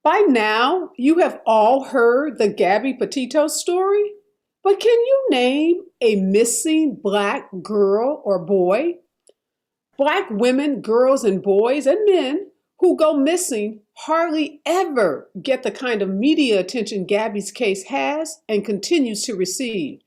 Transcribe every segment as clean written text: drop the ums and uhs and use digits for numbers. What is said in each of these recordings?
By now, you have all heard the Gabby Petito story, but can you name a missing Black girl or boy? Black women, girls, and boys and men who go missing hardly ever get the kind of media attention Gabby's case has and continues to receive.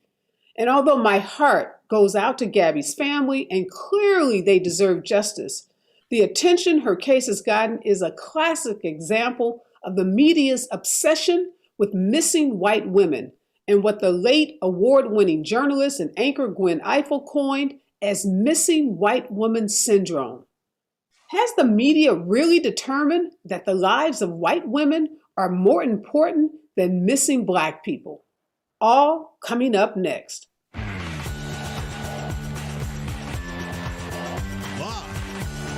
And although my heart goes out to Gabby's family, and clearly they deserve justice, the attention her case has gotten is a classic example of the media's obsession with missing white women and what the late award-winning journalist and anchor Gwen Ifill coined as missing white woman syndrome. Has the media really determined that the lives of white women are more important than missing Black people? All coming up next. Live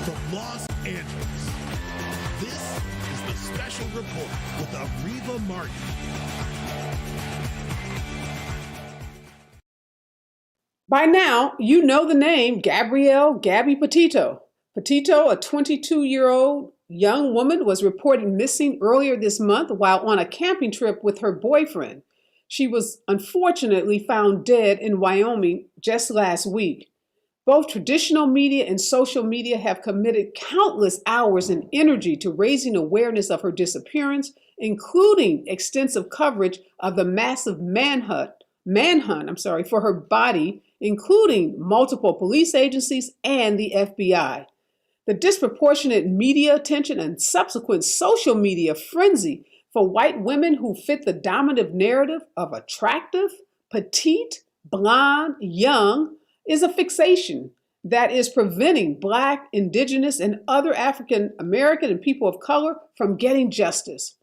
from Los Angeles, this is the Special Report with Areva Martin. By now, you know the name Gabby Petito. Petito, a 22-year-old young woman, was reported missing earlier this month while on a camping trip with her boyfriend. She was unfortunately found dead in Wyoming just last week. Both traditional media and social media have committed countless hours and energy to raising awareness of her disappearance, including extensive coverage of the massive manhunt for her body, including multiple police agencies and the FBI. The disproportionate media attention and subsequent social media frenzy for white women who fit the dominant narrative of attractive, petite, blonde, young is a fixation that is preventing Black, Indigenous, and other African American and people of color from getting justice.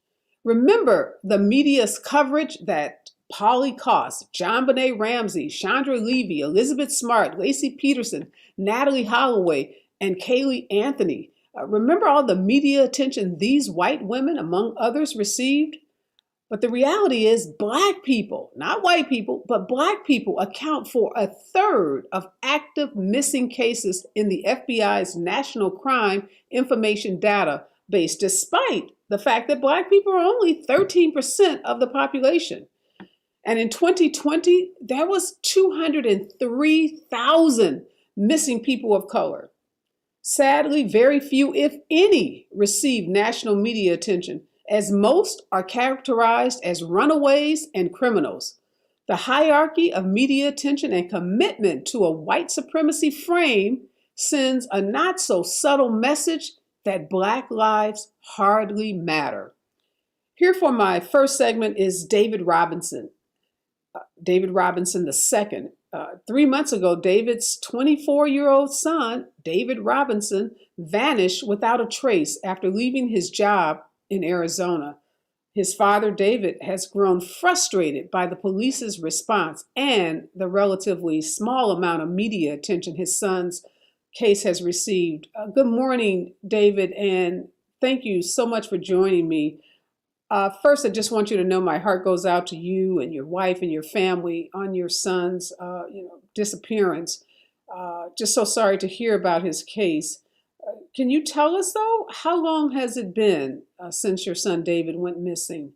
Remember the media's coverage that Polly Koss, JonBenet Ramsey, Chandra Levy, Elizabeth Smart, Lacey Peterson, Natalie Holloway, and Kaylee Anthony. Remember all the media attention these white women, among others, received? But the reality is Black people, not white people, but Black people account for a third of active missing cases in the FBI's National Crime Information Database, despite the fact that Black people are only 13% of the population. And in 2020, there was 203,000 missing people of color. Sadly, very few, if any, receive national media attention, as most are characterized as runaways and criminals. The hierarchy of media attention and commitment to a white supremacy frame sends a not so subtle message that Black lives hardly matter. Here for my first segment is David Robinson II. 3 months ago, David's 24-year-old son, David Robinson, vanished without a trace after leaving his job in Arizona. His father, David, has grown frustrated by the police's response and the relatively small amount of media attention his son's case has received. Good morning, David, and thank you so much for joining me. First, I just want you to know my heart goes out to you and your wife and your family on your son's disappearance. Just so sorry to hear about his case. Can you tell us, though, how long has it been since your son David went missing?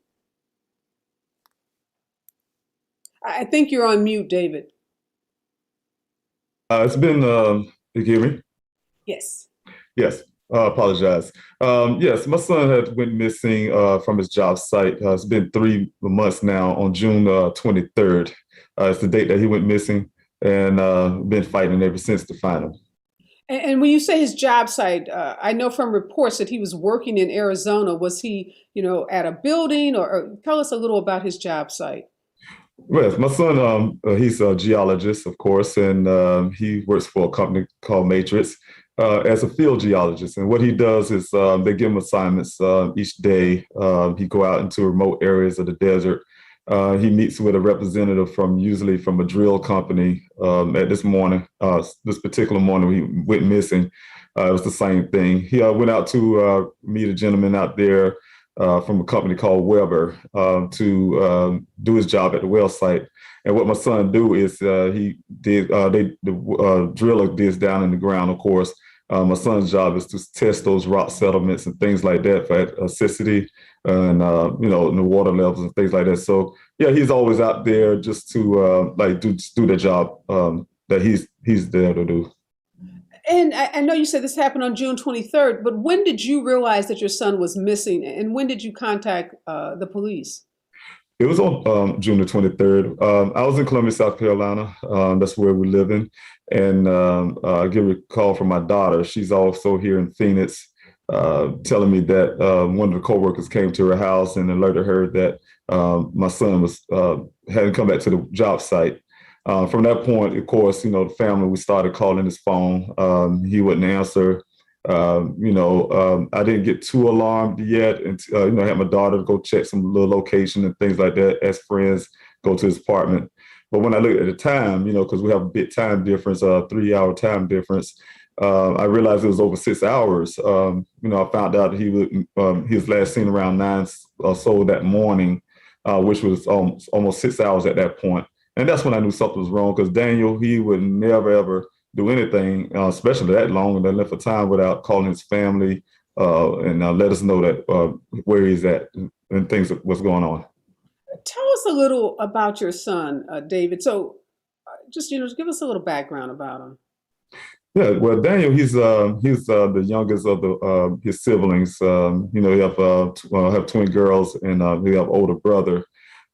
I think you're on mute, David. It's been, you hear me? Yes. Yes, apologize. Yes, my son had went missing from his job site. It's been 3 months now. On June 23rd, it's the date that he went missing, and been fighting ever since to find him. And when you say his job site, I know from reports that he was working in Arizona. Was he, at a building, or tell us a little about his job site? Well, my son, he's a geologist, of course, and he works for a company called Matrix as a field geologist. And what he does is they give him assignments each day. He go out into remote areas of the desert. He meets with a representative usually from a drill company. At this particular morning, he went missing. It was the same thing. He went out to meet a gentleman out there from a company called Weber to do his job at the well site. And what my son do is the driller digs down in the ground, of course, My son's job is to test those rock settlements and things like that for acidity and and the water levels and things like that. So yeah, he's always out there just to do the job that he's there to do. And I know you said this happened on June 23rd, but when did you realize that your son was missing, and when did you contact the police? It was on June the 23rd. I was in Columbia, South Carolina. That's where we're living. And I get a call from my daughter. She's also here in Phoenix, telling me that one of the coworkers came to her house and alerted her that my son hadn't come back to the job site. From that point, of course, the family, we started calling his phone. He wouldn't answer. I didn't get too alarmed yet. And, I had my daughter go check some little location and things like that as friends go to his apartment. But when I looked at the time, because we have a bit time difference, 3-hour time difference, I realized it was over 6 hours. I found out he was last seen around 9 or so that morning, which was almost 6 hours at that point. And that's when I knew something was wrong, because Daniel, he would never, ever do anything, especially that long and that length of time, without calling his family and let us know that where he's at and things what's going on. Tell us a little about your son, David. So, just give us a little background about him. Yeah, well, Daniel, he's the youngest of his siblings. He have twin girls, and we have older brother.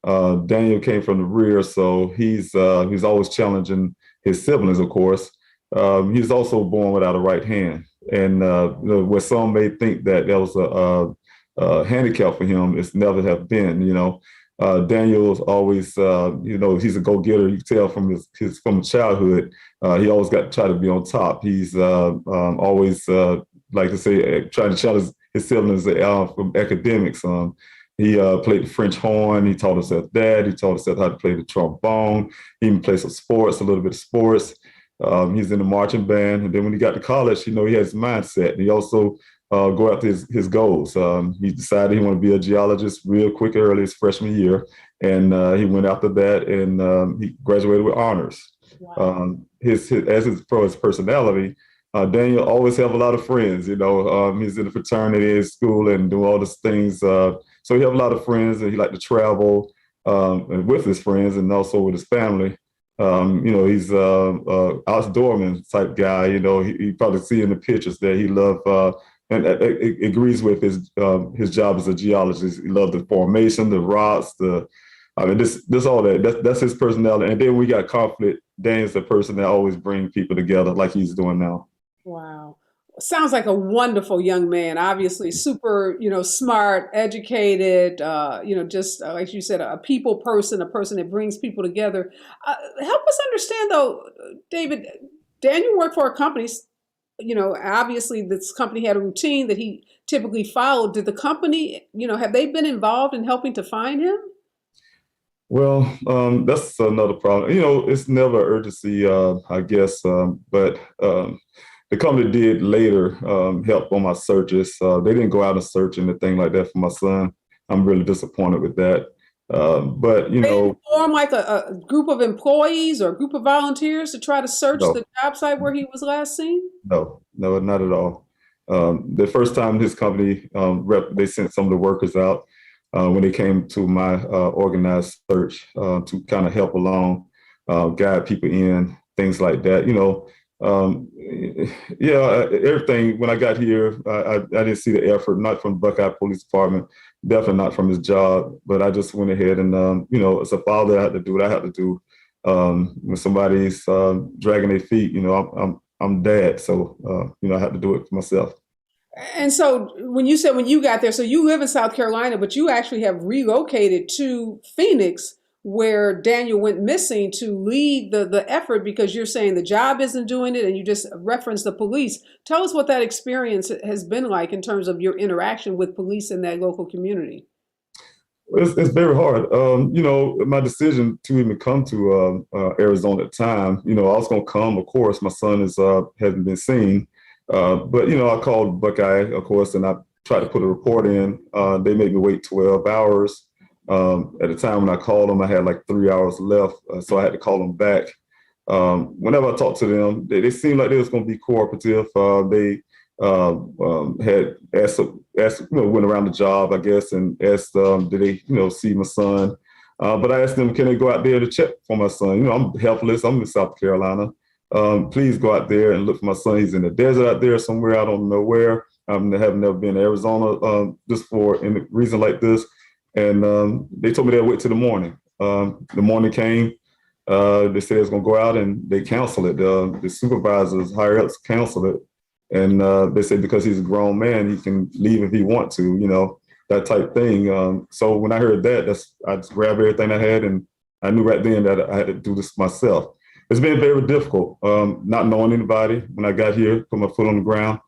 Daniel came from the rear, so he's always challenging his siblings, of course. He's also born without a right hand, and where some may think that was a handicap for him, it's never have been. Daniel's always, he's a go-getter. You can tell from his from childhood. He always got to try to be on top. He's always like to say, trying to challenge his siblings from academics. He played the French horn. He taught himself that. He taught himself how to play the trombone. He even played some sports, a little bit of sports. He's in the marching band. And then when he got to college, he has his mindset. And he also go after his goals. He decided he wanted to be a geologist real quick early his freshman year. And he went after that, and he graduated with honors. Wow. His personality, Daniel always have a lot of friends. He's in the fraternity in school and do all these things. So he have a lot of friends, and he like to travel with his friends and also with his family. He's outdoorman type guy. He probably see in the pictures that he loved, and it agrees with his job as a geologist. He loved the formation, the rocks, this all that. That's his personality. And then we got conflict. Daniel's the person that always brings people together, like he's doing now. Wow. Sounds like a wonderful young man. Obviously, super, smart, educated, just like you said, a people person, a person that brings people together. Help us understand, though, David, Daniel worked for a company. Obviously, this company had a routine that he typically followed. Did the company, have they been involved in helping to find him? Well, that's another problem. It's never urgency, I guess, but the company did later help on my searches. They didn't go out and search anything like that for my son. I'm really disappointed with that. But they form like a group of employees or a group of volunteers to try to search the job site where he was last seen? No, not at all. The first time his company they sent some of the workers out when they came to my organized search to kind of help along, guide people in, things like that. Everything. When I got here, I didn't see the effort, not from Buckeye Police Department, definitely not from his job, but I just went ahead and, as a father, I had to do what I had to do. When somebody's dragging their feet, I'm dad, so, I had to do it for myself. And so when you got there, so you live in South Carolina, but you actually have relocated to Phoenix, where Daniel went missing, to lead the effort, because you're saying the job isn't doing it, and you just referenced the police. Tell us what that experience has been like in terms of your interaction with police in that local community. It's very hard. My decision to even come to Arizona at the time, I was going to come. Of course, my son hasn't been seen. But, I called Buckeye, of course, and I tried to put a report in. They made me wait 12 hours. At the time when I called them, I had like 3 hours left, so I had to call them back. whenever I talked to them, they seemed like they was going to be cooperative. They had asked, went around the job, I guess, and asked, did they, see my son? But I asked them, can they go out there to check for my son? I'm helpless. I'm in South Carolina. Please go out there and look for my son. He's in the desert out there somewhere. I don't know where. I have never been to Arizona just for a reason like this. And they told me they'd wait till the morning. The morning came. They said they was going to go out and they canceled it. The supervisors, higher ups canceled it. And they said because he's a grown man, he can leave if he wants to, that type thing. So when I heard that, I just grabbed everything I had, and I knew right then that I had to do this myself. It's been very difficult, not knowing anybody. When I got here, put my foot on the ground,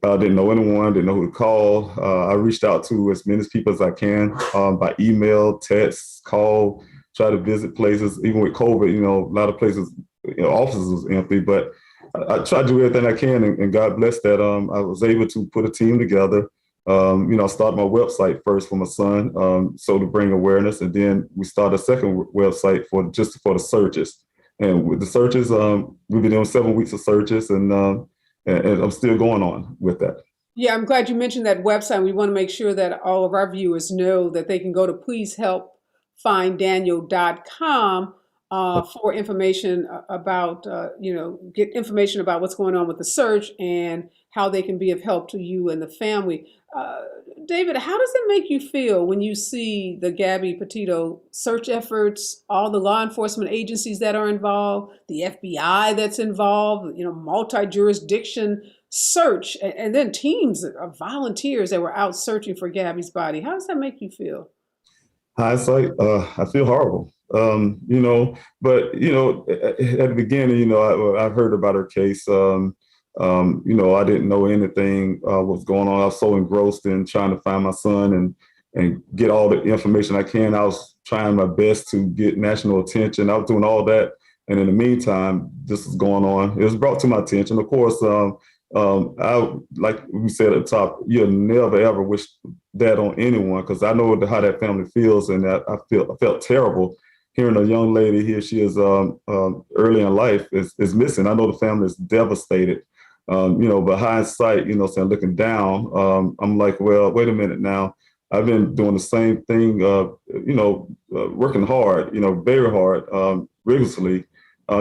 didn't know anyone, didn't know who to call. I reached out to as many people as I can by email, text, call, try to visit places. Even with COVID, a lot of places, offices was empty, but I tried to do everything I can, and God bless that I was able to put a team together. I started my website first for my son, so to bring awareness, and then we started a second website for the searches. And with the searches, we've been doing 7 weeks of searches, and I'm still going on with that. Yeah, I'm glad you mentioned that website. We want to make sure that all of our viewers know that they can go to pleasehelpfinddaniel.com for information about, get information about what's going on with the search and how they can be of help to you and the family. David, how does it make you feel when you see the Gabby Petito search efforts, all the law enforcement agencies that are involved, the FBI that's involved, multi-jurisdiction search, and then teams of volunteers that were out searching for Gabby's body? How does that make you feel? Hindsight, I feel horrible. But at the beginning, I heard about her case. I didn't know anything what was going on. I was so engrossed in trying to find my son and get all the information I can. I was trying my best to get national attention. I was doing all that, and in the meantime, this is going on. It was brought to my attention. Of course, I, like we said at the top, you'll never ever wish that on anyone, because I know how that family feels, and I felt terrible hearing a young lady here. She is early in life is missing. I know the family is devastated. But hindsight, saying looking down, I'm like, well, wait a minute now. I've been doing the same thing, working hard, very hard, rigorously,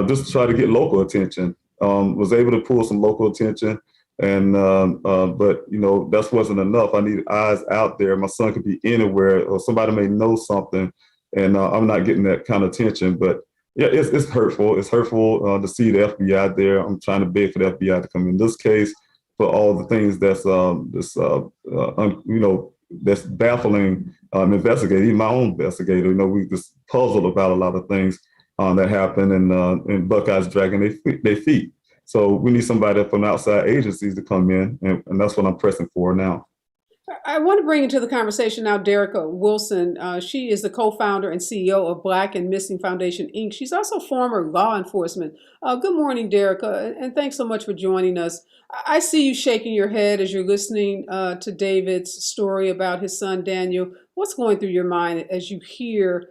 just to try to get local attention. Was able to pull some local attention, and but that wasn't enough. I needed eyes out there. My son could be anywhere, or somebody may know something, and I'm not getting that kind of attention. But yeah, it's hurtful. It's hurtful to see the FBI there. I'm trying to beg for the FBI to come in this case for all the things that's that's baffling investigating. Even my own investigator, we just puzzled about a lot of things that happened, and Buckeyes dragging their feet. So we need somebody from outside agencies to come in, and that's what I'm pressing for now. I want to bring into the conversation now Derrica Wilson. She is the co-founder and CEO of Black and Missing Foundation, Inc. She's also former law enforcement. Good morning, Derrica, and thanks so much for joining us. I see you shaking your head as you're listening to David's story about his son, Daniel. What's going through your mind as you hear,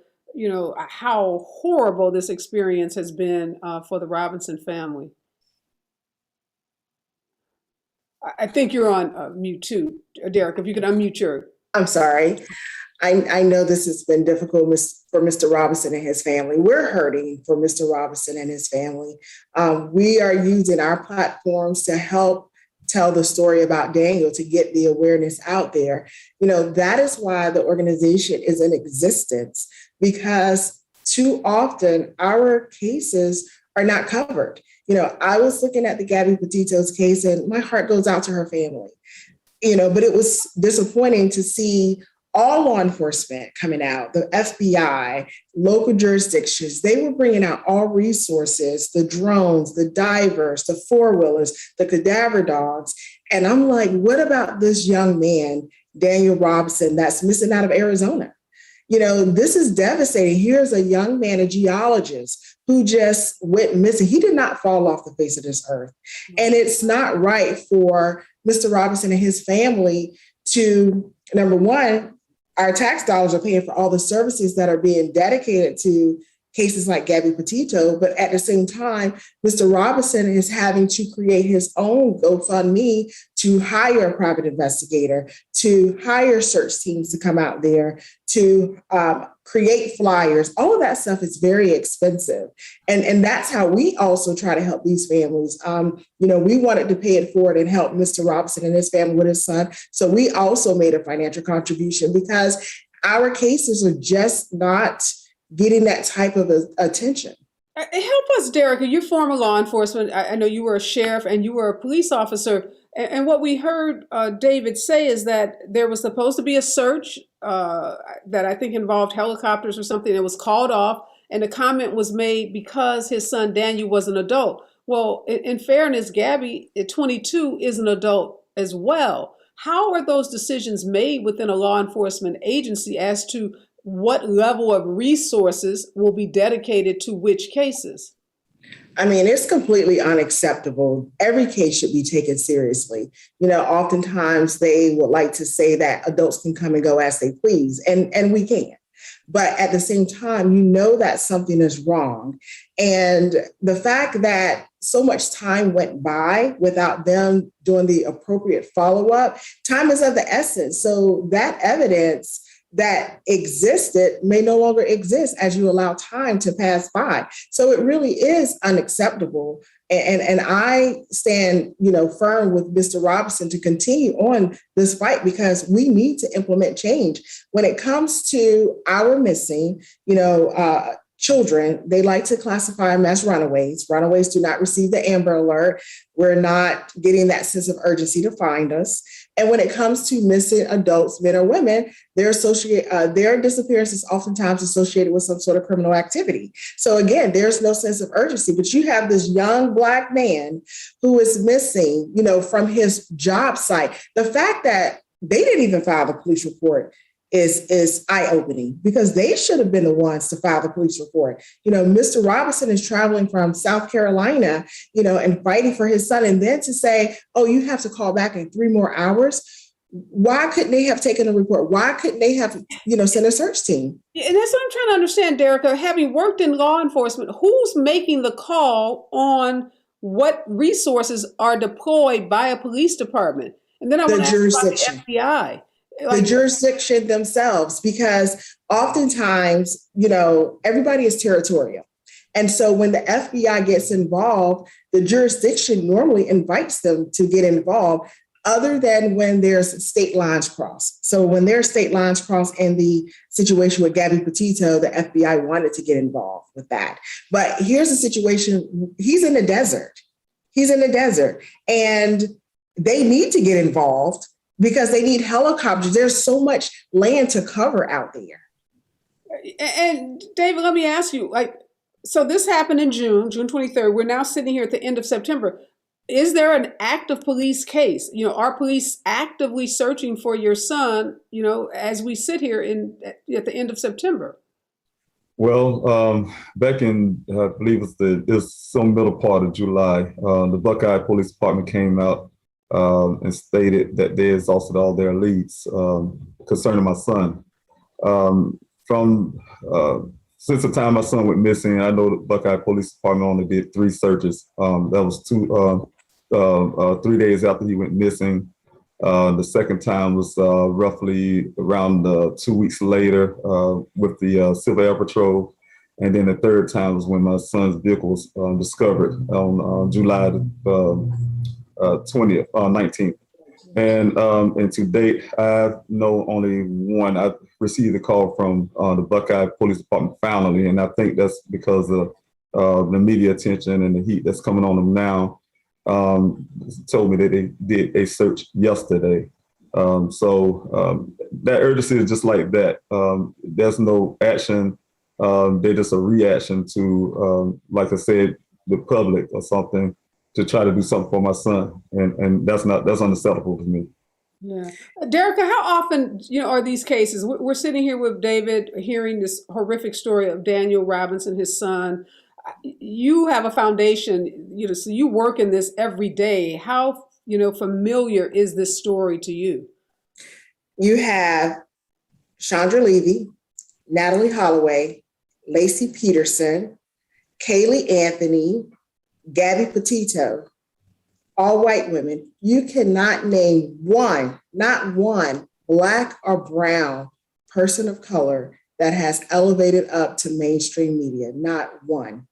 how horrible this experience has been for the Robinson family? I think you're on mute too, Derrica. If you could unmute your. I'm sorry. I know this has been difficult for Mr. Robinson and his family. We're hurting for Mr. Robinson and his family. We are using our platforms to help tell the story about Daniel, to get the awareness out there. That is why the organization is in existence, because too often our cases are not covered. I was looking at the Gabby Petito's case, and my heart goes out to her family, but it was disappointing to see all law enforcement coming out, the FBI, local jurisdictions. They were bringing out all resources, the drones, the divers, the four-wheelers, the cadaver dogs. And I'm like, what about this young man, Daniel Robinson, that's missing out of Arizona? This is devastating. Here's a young man, a geologist, who just went missing. He did not fall off the face of this earth. And it's not right for Mr. Robinson and his family to, number one, our tax dollars are paying for all the services that are being dedicated to cases like Gabby Petito, but at the same time, Mr. Robinson is having to create his own GoFundMe to hire a private investigator, to hire search teams to come out there, to create flyers. All of that stuff is very expensive. And that's how we also try to help these families. We wanted to pay it forward and help Mr. Robinson and his family with his son. So we also made a financial contribution because our cases are just not getting that type of attention. Help us, Derrica. You're former law enforcement. I know you were a sheriff and you were a police officer. And what we heard David say is that there was supposed to be a search that I think involved helicopters or something that was called off. And a comment was made because his son Daniel was an adult. Well, in fairness, Gabby at 22 is an adult as well. How are those decisions made within a law enforcement agency as to what level of resources will be dedicated to which cases? I mean, it's completely unacceptable. Every case should be taken seriously. Oftentimes they would like to say that adults can come and go as they please, and we can. But at the same time, that something is wrong. And the fact that so much time went by without them doing the appropriate follow-up, time is of the essence. So that evidence that existed may no longer exist as you allow time to pass by. So it really is unacceptable. And I stand, firm with Mr. Robinson to continue on this fight because we need to implement change. When it comes to our missing, children, they like to classify them as runaways. Runaways do not receive the Amber Alert. We're not getting that sense of urgency to find us. And when it comes to missing adults, men or women, their disappearance is oftentimes associated with some sort of criminal activity. So again, there's no sense of urgency, but you have this young Black man who is missing, from his job site. The fact that they didn't even file the police report is eye-opening because they should have been the ones to file the police report. Mr. Robinson is traveling from South Carolina, and fighting for his son. And then to say, oh, you have to call back in 3 more hours. Why couldn't they have taken a report? Why couldn't they have, sent a search team? And that's what I'm trying to understand, Derrica. Having worked in law enforcement, who's making the call on what resources are deployed by a police department? And then I want to ask about the FBI. The jurisdiction themselves, because oftentimes, everybody is territorial. And so when the FBI gets involved, the jurisdiction normally invites them to get involved other than when there's state lines crossed. So when there's state lines crossed in the situation with Gabby Petito, the FBI wanted to get involved with that. But here's the situation. He's in the desert. And they need to get involved because they need helicopters. There's so much land to cover out there. And David, let me ask you, so this happened in June 23rd. We're now sitting here at the end of September. Is there an active police case? Are police actively searching for your son, as we sit here at the end of September? Well, back in, I believe it was some middle part of July, the Buckeye Police Department came out and stated that they exhausted all their leads concerning my son. Since the time my son went missing, I know the Buckeye Police Department only did 3 searches. That was 3 days after he went missing. The second time was roughly around 2 weeks later with the Civil Air Patrol. And then the third time was when my son's vehicle was discovered on July 19th. And to date, I know only one. I received a call from the Buckeye Police Department finally, and I think that's because of the media attention and the heat that's coming on them now. Told me that they did a search yesterday. So that urgency is just like that. There's no action. They're just a reaction to, like I said, the public or something, to try to do something for my son, and that's unacceptable to me. Yeah, Derrica, how often are these cases? We're sitting here with David, hearing this horrific story of Daniel Robinson, his son. You have a foundation, so you work in this every day. How familiar is this story to you? You have Chandra Levy, Natalie Holloway, Lacey Peterson, Kaylee Anthony, Gabby Petito, all white women. You cannot name one, not one, Black or brown person of color that has elevated up to mainstream media, not one.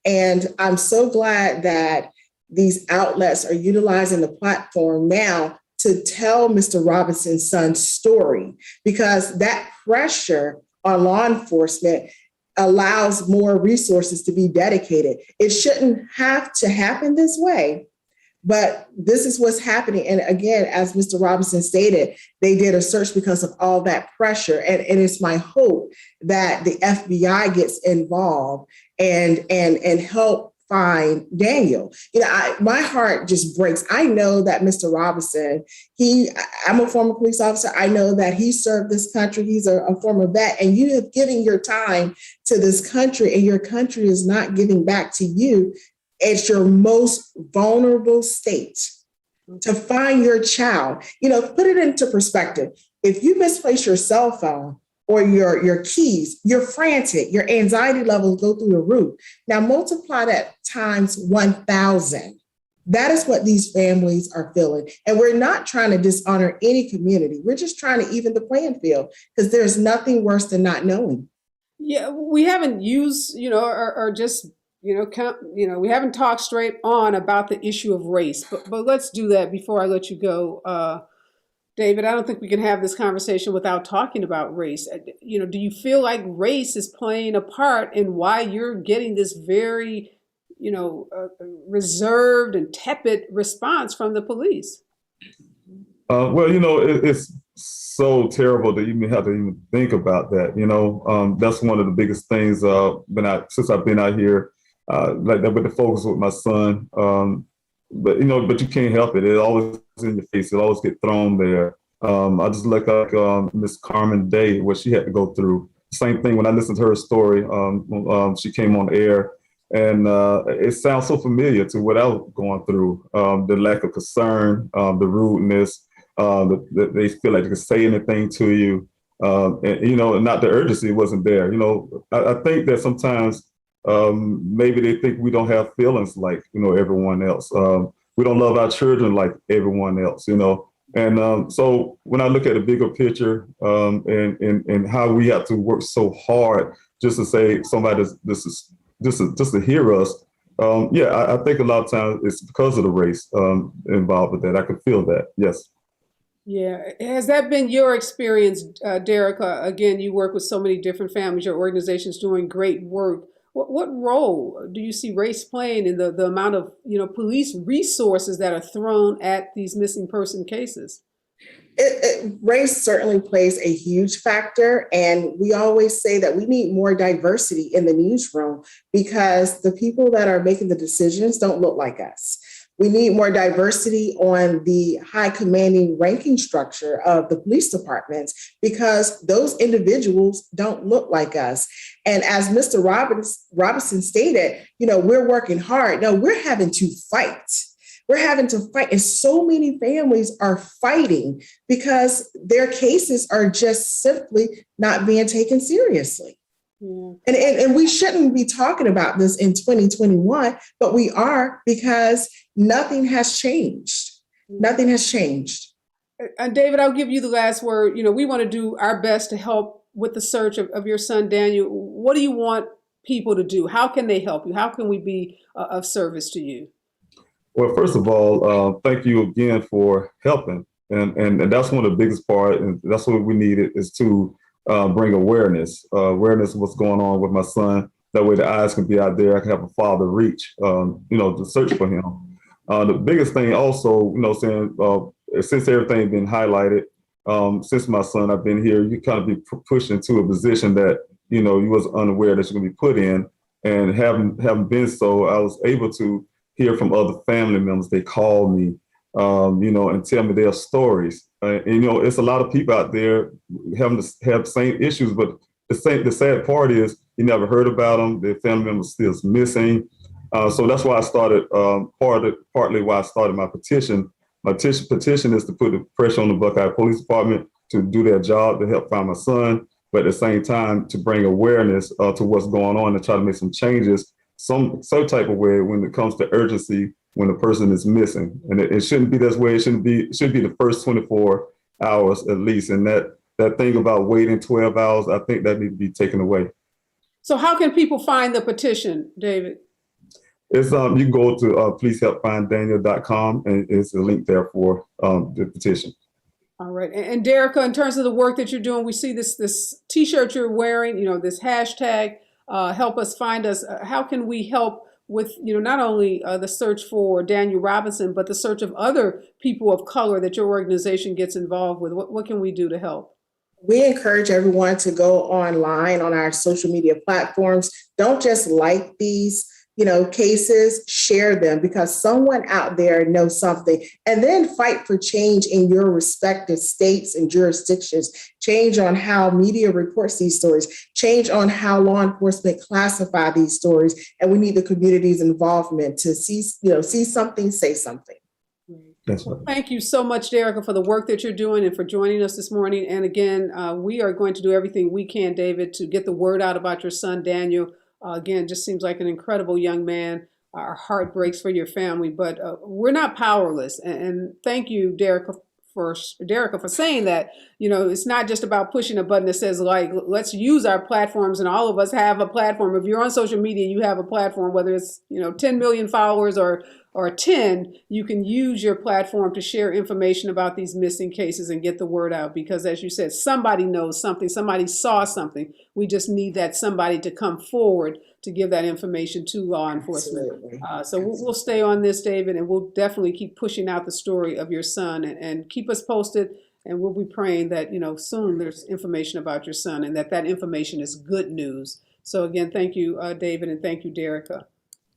And I'm so glad that these outlets are utilizing the platform now to tell Mr. Robinson's son's story, because that pressure on law enforcement allows more resources to be dedicated. It shouldn't have to happen this way, but this is what's happening. And again, as Mr. Robinson stated, they did a search because of all that pressure. And it's my hope that the FBI gets involved and help find Daniel. My heart just breaks. I know that Mr. Robinson, I'm a former police officer. I know that he served this country. He's a former vet, and you have given your time to this country, and your country is not giving back to you at your most vulnerable state to find your child. Put it into perspective. If you misplace your cell phone or your keys, you're frantic, your anxiety levels go through the roof. Now multiply that times 1,000. That is what these families are feeling. And we're not trying to dishonor any community. We're just trying to even the playing field, because there's nothing worse than not knowing. Yeah, we haven't used, or just, we haven't talked straight on about the issue of race, but let's do that before I let you go. David, I don't think we can have this conversation without talking about race. Do you feel like race is playing a part in why you're getting this very, reserved and tepid response from the police? It's so terrible to even have to even think about that. That's one of the biggest things since I've been out here, like that with the focus with my son. But you can't help it. It always in your face. It always get thrown there. I just look like Miss Carmen Day, what she had to go through. Same thing when I listened to her story. She came on air, and it sounds so familiar to what I was going through. The lack of concern, the rudeness, they feel like they can say anything to you, and not the urgency wasn't there. I think that sometimes maybe they think we don't have feelings like everyone else. We don't love our children like everyone else. And so when I look at the bigger picture and how we have to work so hard just to say somebody just to hear us, I think a lot of times it's because of the race involved with that. I can feel that. Yes. Yeah. Has that been your experience, Derrica? Again, you work with so many different families. Your organization's doing great work. What role do you see race playing in the amount of police resources that are thrown at these missing person cases? Race certainly plays a huge factor, and we always say that we need more diversity in the newsroom because the people that are making the decisions don't look like us. We need more diversity on the high commanding ranking structure of the police departments because those individuals don't look like us. And as Mr. Robinson stated, we're working hard. No, we're having to fight. We're having to fight. And so many families are fighting because their cases are just simply not being taken seriously. Yeah. And we shouldn't be talking about this in 2021, but we are because nothing has changed. Nothing has changed. And David, I'll give you the last word. We want to do our best to help with the search of your son, Daniel. What do you want people to do? How can they help you? How can we be of service to you? Well, first of all, thank you again for helping. And that's one of the biggest part, and that's what we needed is to bring awareness of what's going on with my son. That way the eyes can be out there. I can have a father reach, to search for him. The biggest thing also, since everything been highlighted, since my son, I've been here, you kind of be pushed into a position that, you was unaware that you're going to be put in. And having been so, I was able to hear from other family members. They call me, and tell me their stories. It's a lot of people out there having to have the same issues, but the sad part is you never heard about them. Their family members still missing. So that's why I started, partly why I started my petition. My petition is to put the pressure on the Buckeye Police Department to do their job to help find my son. but at the same time to bring awareness to what's going on and try to make some changes, some type of way when it comes to urgency when a person is missing. And it shouldn't be this way. It should be the first 24 hours at least. And that thing about waiting 12 hours, I think that needs to be taken away. So how can people find the petition, David? It's you can go to pleasehelpfinddaniel.com and it's a link there for the petition. All right. And Derrica, in terms of the work that you're doing, we see this T-shirt you're wearing, this hashtag, help us find us. How can we help with, not only the search for Daniel Robinson, but the search of other people of color that your organization gets involved with? What can we do to help? We encourage everyone to go online on our social media platforms. Don't just like these cases, share them, because someone out there knows something, and then fight for change in your respective states and jurisdictions. Change on how media reports these stories, change on how law enforcement classify these stories. And we need the community's involvement to see something, say something. That's right. Thank you so much, Derrica, for the work that you're doing and for joining us this morning. And again, we are going to do everything we can, David, to get the word out about your son, Daniel. Again, just seems like an incredible young man. Our heart breaks for your family, but we're not powerless. And thank you, Derrica, for saying that. It's not just about pushing a button that says, like, let's use our platforms, and all of us have a platform. If you're on social media, you have a platform, whether it's 10 million followers or 10, you can use your platform to share information about these missing cases and get the word out. Because as you said, somebody knows something, somebody saw something. We just need that somebody to come forward to give that information to law enforcement. So we'll stay on this, David, and we'll definitely keep pushing out the story of your son and keep us posted. And we'll be praying that, soon there's information about your son and that information is good news. So again, thank you, David, and thank you, Derrica.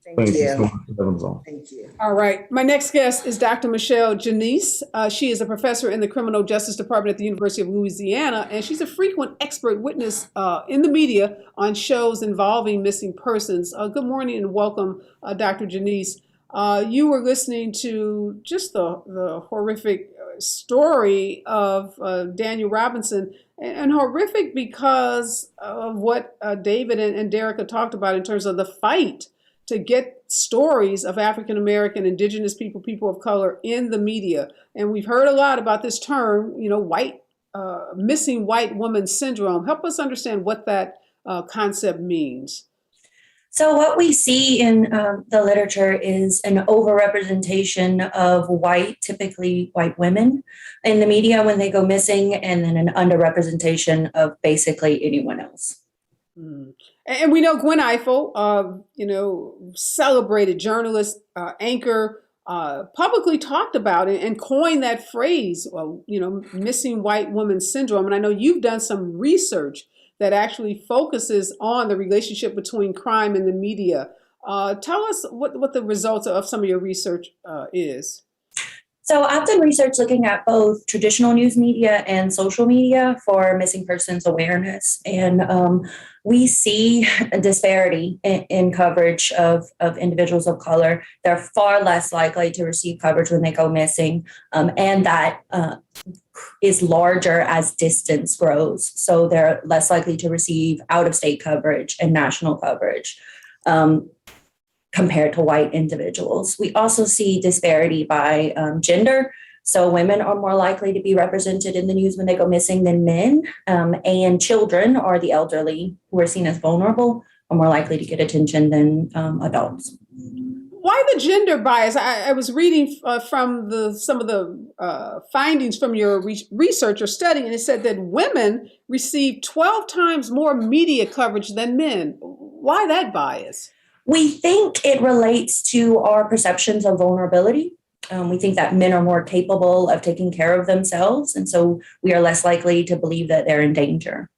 Thank you. So much for having us on. Thank you. All right. My next guest is Dr. Michelle Jeanis. She is a professor in the Criminal Justice Department at the University of Louisiana, and she's a frequent expert witness in the media on shows involving missing persons. Good morning and welcome, Dr. Jeanis. You were listening to just the horrific story of Daniel Robinson, and horrific because of what David and Derrica talked about in terms of the fight to get stories of African American, indigenous people of color in the media. And we've heard a lot about this term, missing white woman syndrome. Help us understand what that concept means. So what we see in the literature is an overrepresentation of typically white women in the media when they go missing, and then an underrepresentation of basically anyone else. And we know Gwen Ifill, celebrated journalist, anchor, publicly talked about it and coined that phrase, missing white woman syndrome. And I know you've done some research that actually focuses on the relationship between crime and the media. Tell us what the results of some of your research is. So I've done research looking at both traditional news media and social media for missing persons awareness. And we see a disparity in coverage of individuals of color. They're far less likely to receive coverage when they go missing. And that is larger as distance grows. So they're less likely to receive out-of-state coverage and national coverage compared to white individuals. We also see disparity by gender. So women are more likely to be represented in the news when they go missing than men. And children or the elderly, who are seen as vulnerable, are more likely to get attention than adults. Why the gender bias? I was reading from some of the findings from your research or study, and it said that women receive 12 times more media coverage than men. Why that bias? We think it relates to our perceptions of vulnerability. We think that men are more capable of taking care of themselves, and so we are less likely to believe that they're in danger.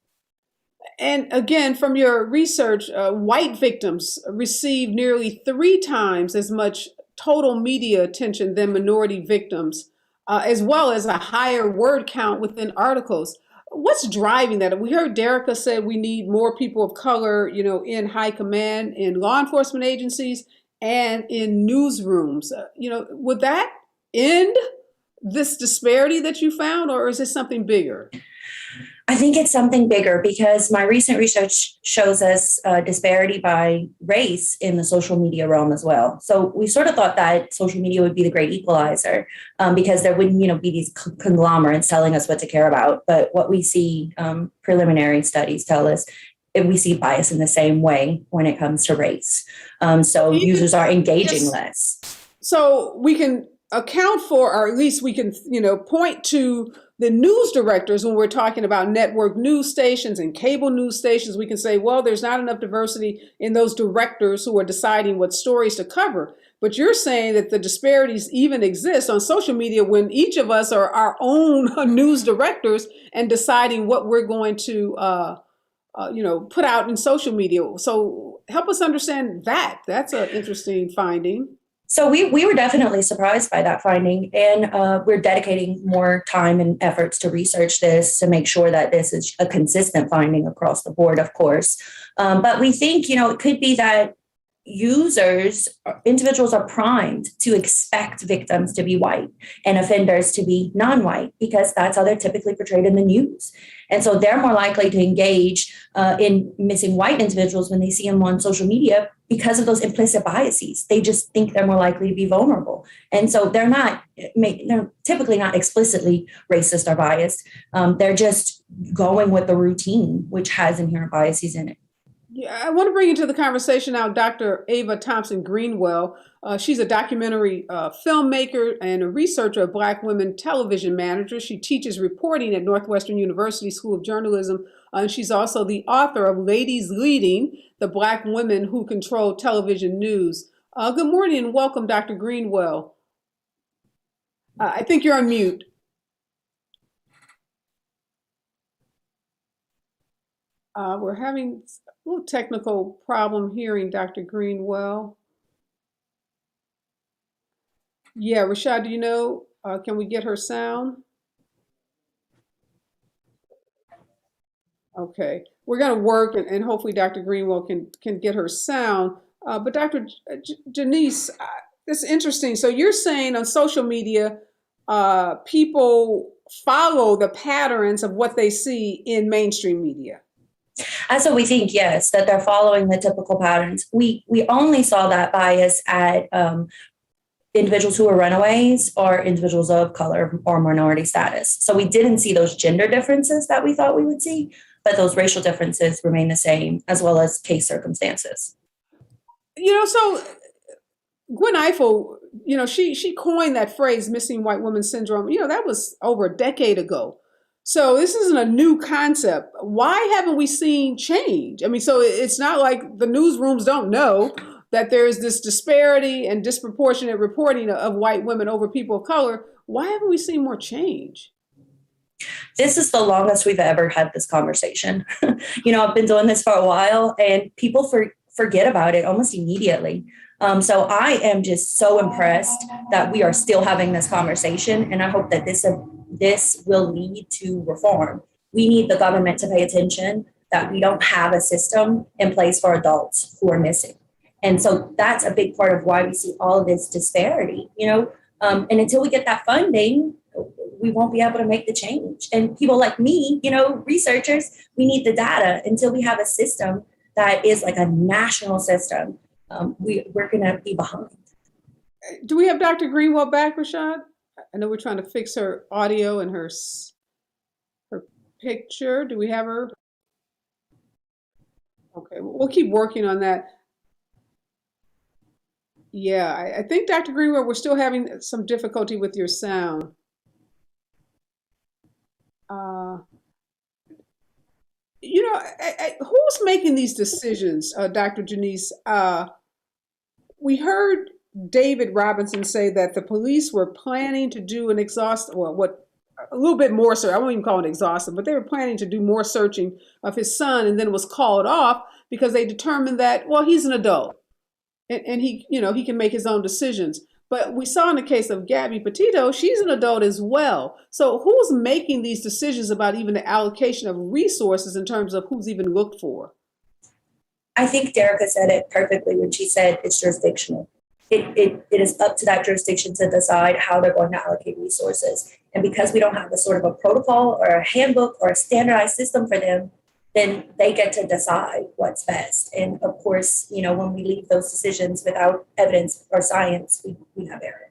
And again, from your research, white victims receive nearly 3 times as much total media attention than minority victims, as well as a higher word count within articles. What's driving that? We heard Derrica say we need more people of color, in high command, in law enforcement agencies, and in newsrooms. Would that end this disparity that you found, or is it something bigger? I think it's something bigger because my recent research shows us disparity by race in the social media realm as well. So we sort of thought that social media would be the great equalizer because there wouldn't, be these conglomerates telling us what to care about. But what we see, preliminary studies tell us, we see bias in the same way when it comes to race. So users are engaging less. So we can account for, or at least we can, point to the news directors when we're talking about network news stations and cable news stations. We can say, well, there's not enough diversity in those directors who are deciding what stories to cover. But you're saying that the disparities even exist on social media when each of us are our own news directors and deciding what we're going to, put out in social media. So help us understand that. That's an interesting finding. So we were definitely surprised by that finding, and we're dedicating more time and efforts to research this to make sure that this is a consistent finding across the board, of course. But we think, it could be that individuals are primed to expect victims to be white and offenders to be non-white because that's how they're typically portrayed in the news. And so they're more likely to engage in missing white individuals when they see them on social media because of those implicit biases. They just think they're more likely to be vulnerable. And so they're typically not explicitly racist or biased. They're just going with the routine, which has inherent biases in it. Yeah, I want to bring into the conversation now Dr. Ava Thompson Greenwell. She's a documentary filmmaker and a researcher of Black women television managers. She teaches reporting at Northwestern University School of Journalism. And she's also the author of Ladies Leading, the Black Women Who Control Television News. Good morning and welcome, Dr. Greenwell. I think you're on mute. We're having a little technical problem hearing Dr. Greenwell. Yeah, Rashad, do you know, can we get her sound? Okay, we're going to work and hopefully Dr. Greenwell can get her sound. But Dr. Jeanis, it's interesting. So you're saying on social media, people follow the patterns of what they see in mainstream media. That's what we think, yes, that they're following the typical patterns. We only saw that bias at individuals who were runaways or individuals of color or minority status. So we didn't see those gender differences that we thought we would see, but those racial differences remain the same, as well as case circumstances. So Gwen Ifill, she coined that phrase, missing white woman syndrome. That was over a decade ago. So this isn't a new concept. Why haven't we seen change? So it's not like the newsrooms don't know that there's this disparity and disproportionate reporting of white women over people of color. Why haven't we seen more change? This is the longest we've ever had this conversation. I've been doing this for a while and people forget about it almost immediately. So I am just so impressed that we are still having this conversation. And I hope that this will lead to reform. We need the government to pay attention that we don't have a system in place for adults who are missing. And so that's a big part of why we see all of this disparity, and until we get that funding, we won't be able to make the change. And people like me, researchers, we need the data. Until we have a system that is like a national system, we're going to be behind. Do we have Dr. Greenwell back, Rashad? I know we're trying to fix her audio and her picture. Do we have her? Okay, we'll keep working on that. Yeah, I think Dr. Greenwell, we're still having some difficulty with your sound. Who's making these decisions, Dr. Jeanis? We heard David Robinson say that the police were planning to do a little bit more, I won't even call it exhaustive, but they were planning to do more searching of his son, and then it was called off because they determined that, well, he's an adult and he can make his own decisions. But we saw in the case of Gabby Petito, she's an adult as well. So who's making these decisions about even the allocation of resources in terms of who's even looked for? I think Derrica said it perfectly when she said it's jurisdictional. It is up to that jurisdiction to decide how they're going to allocate resources. And because we don't have a sort of a protocol or a handbook or a standardized system for them, then they get to decide what's best. And of course, when we leave those decisions without evidence or science, we have error.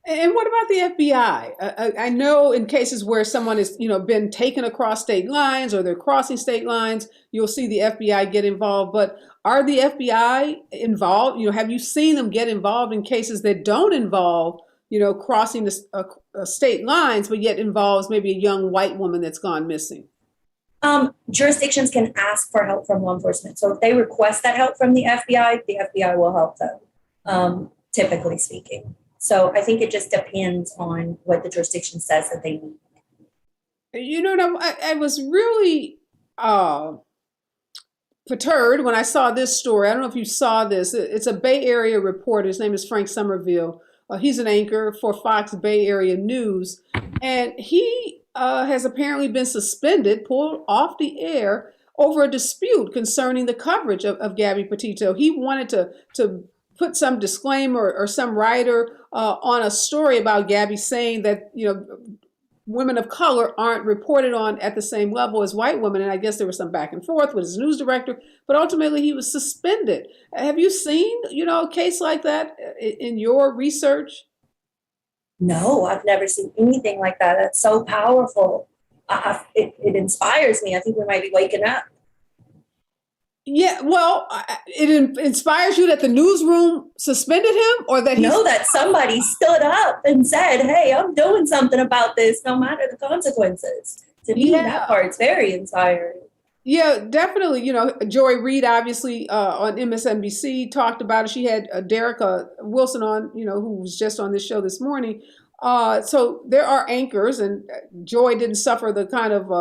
And what about the FBI? I know in cases where someone has, been taken across state lines or they're crossing state lines, you'll see the FBI get involved. But are the FBI involved? Have you seen them get involved in cases that don't involve, crossing the state lines, but yet involves maybe a young white woman that's gone missing? Jurisdictions can ask for help from law enforcement. So if they request that help from the FBI will help them, typically speaking. So I think it just depends on what the jurisdiction says that they need. I was really perturbed when I saw this story. I don't know if you saw this. It's a Bay Area reporter. His name is Frank Somerville. He's an anchor for Fox Bay Area News. And he has apparently been suspended, pulled off the air over a dispute concerning the coverage of Gabby Petito. He wanted to put some disclaimer or some writer on a story about Gabby saying that, women of color aren't reported on at the same level as white women. And I guess there was some back and forth with his news director, but ultimately he was suspended. Have you seen, a case like that in your research? No, I've never seen anything like that. That's so powerful. It inspires me. I think we might be waking up. Yeah, well, it inspires you that the newsroom suspended him, or that that somebody stood up and said, "Hey, I'm doing something about this, no matter the consequences." To me, that part's very inspiring. Yeah, definitely. Joy Reid, obviously, on MSNBC talked about it. She had Derrica Wilson on, who was just on this show this morning. So there are anchors, and Joy didn't suffer the kind of,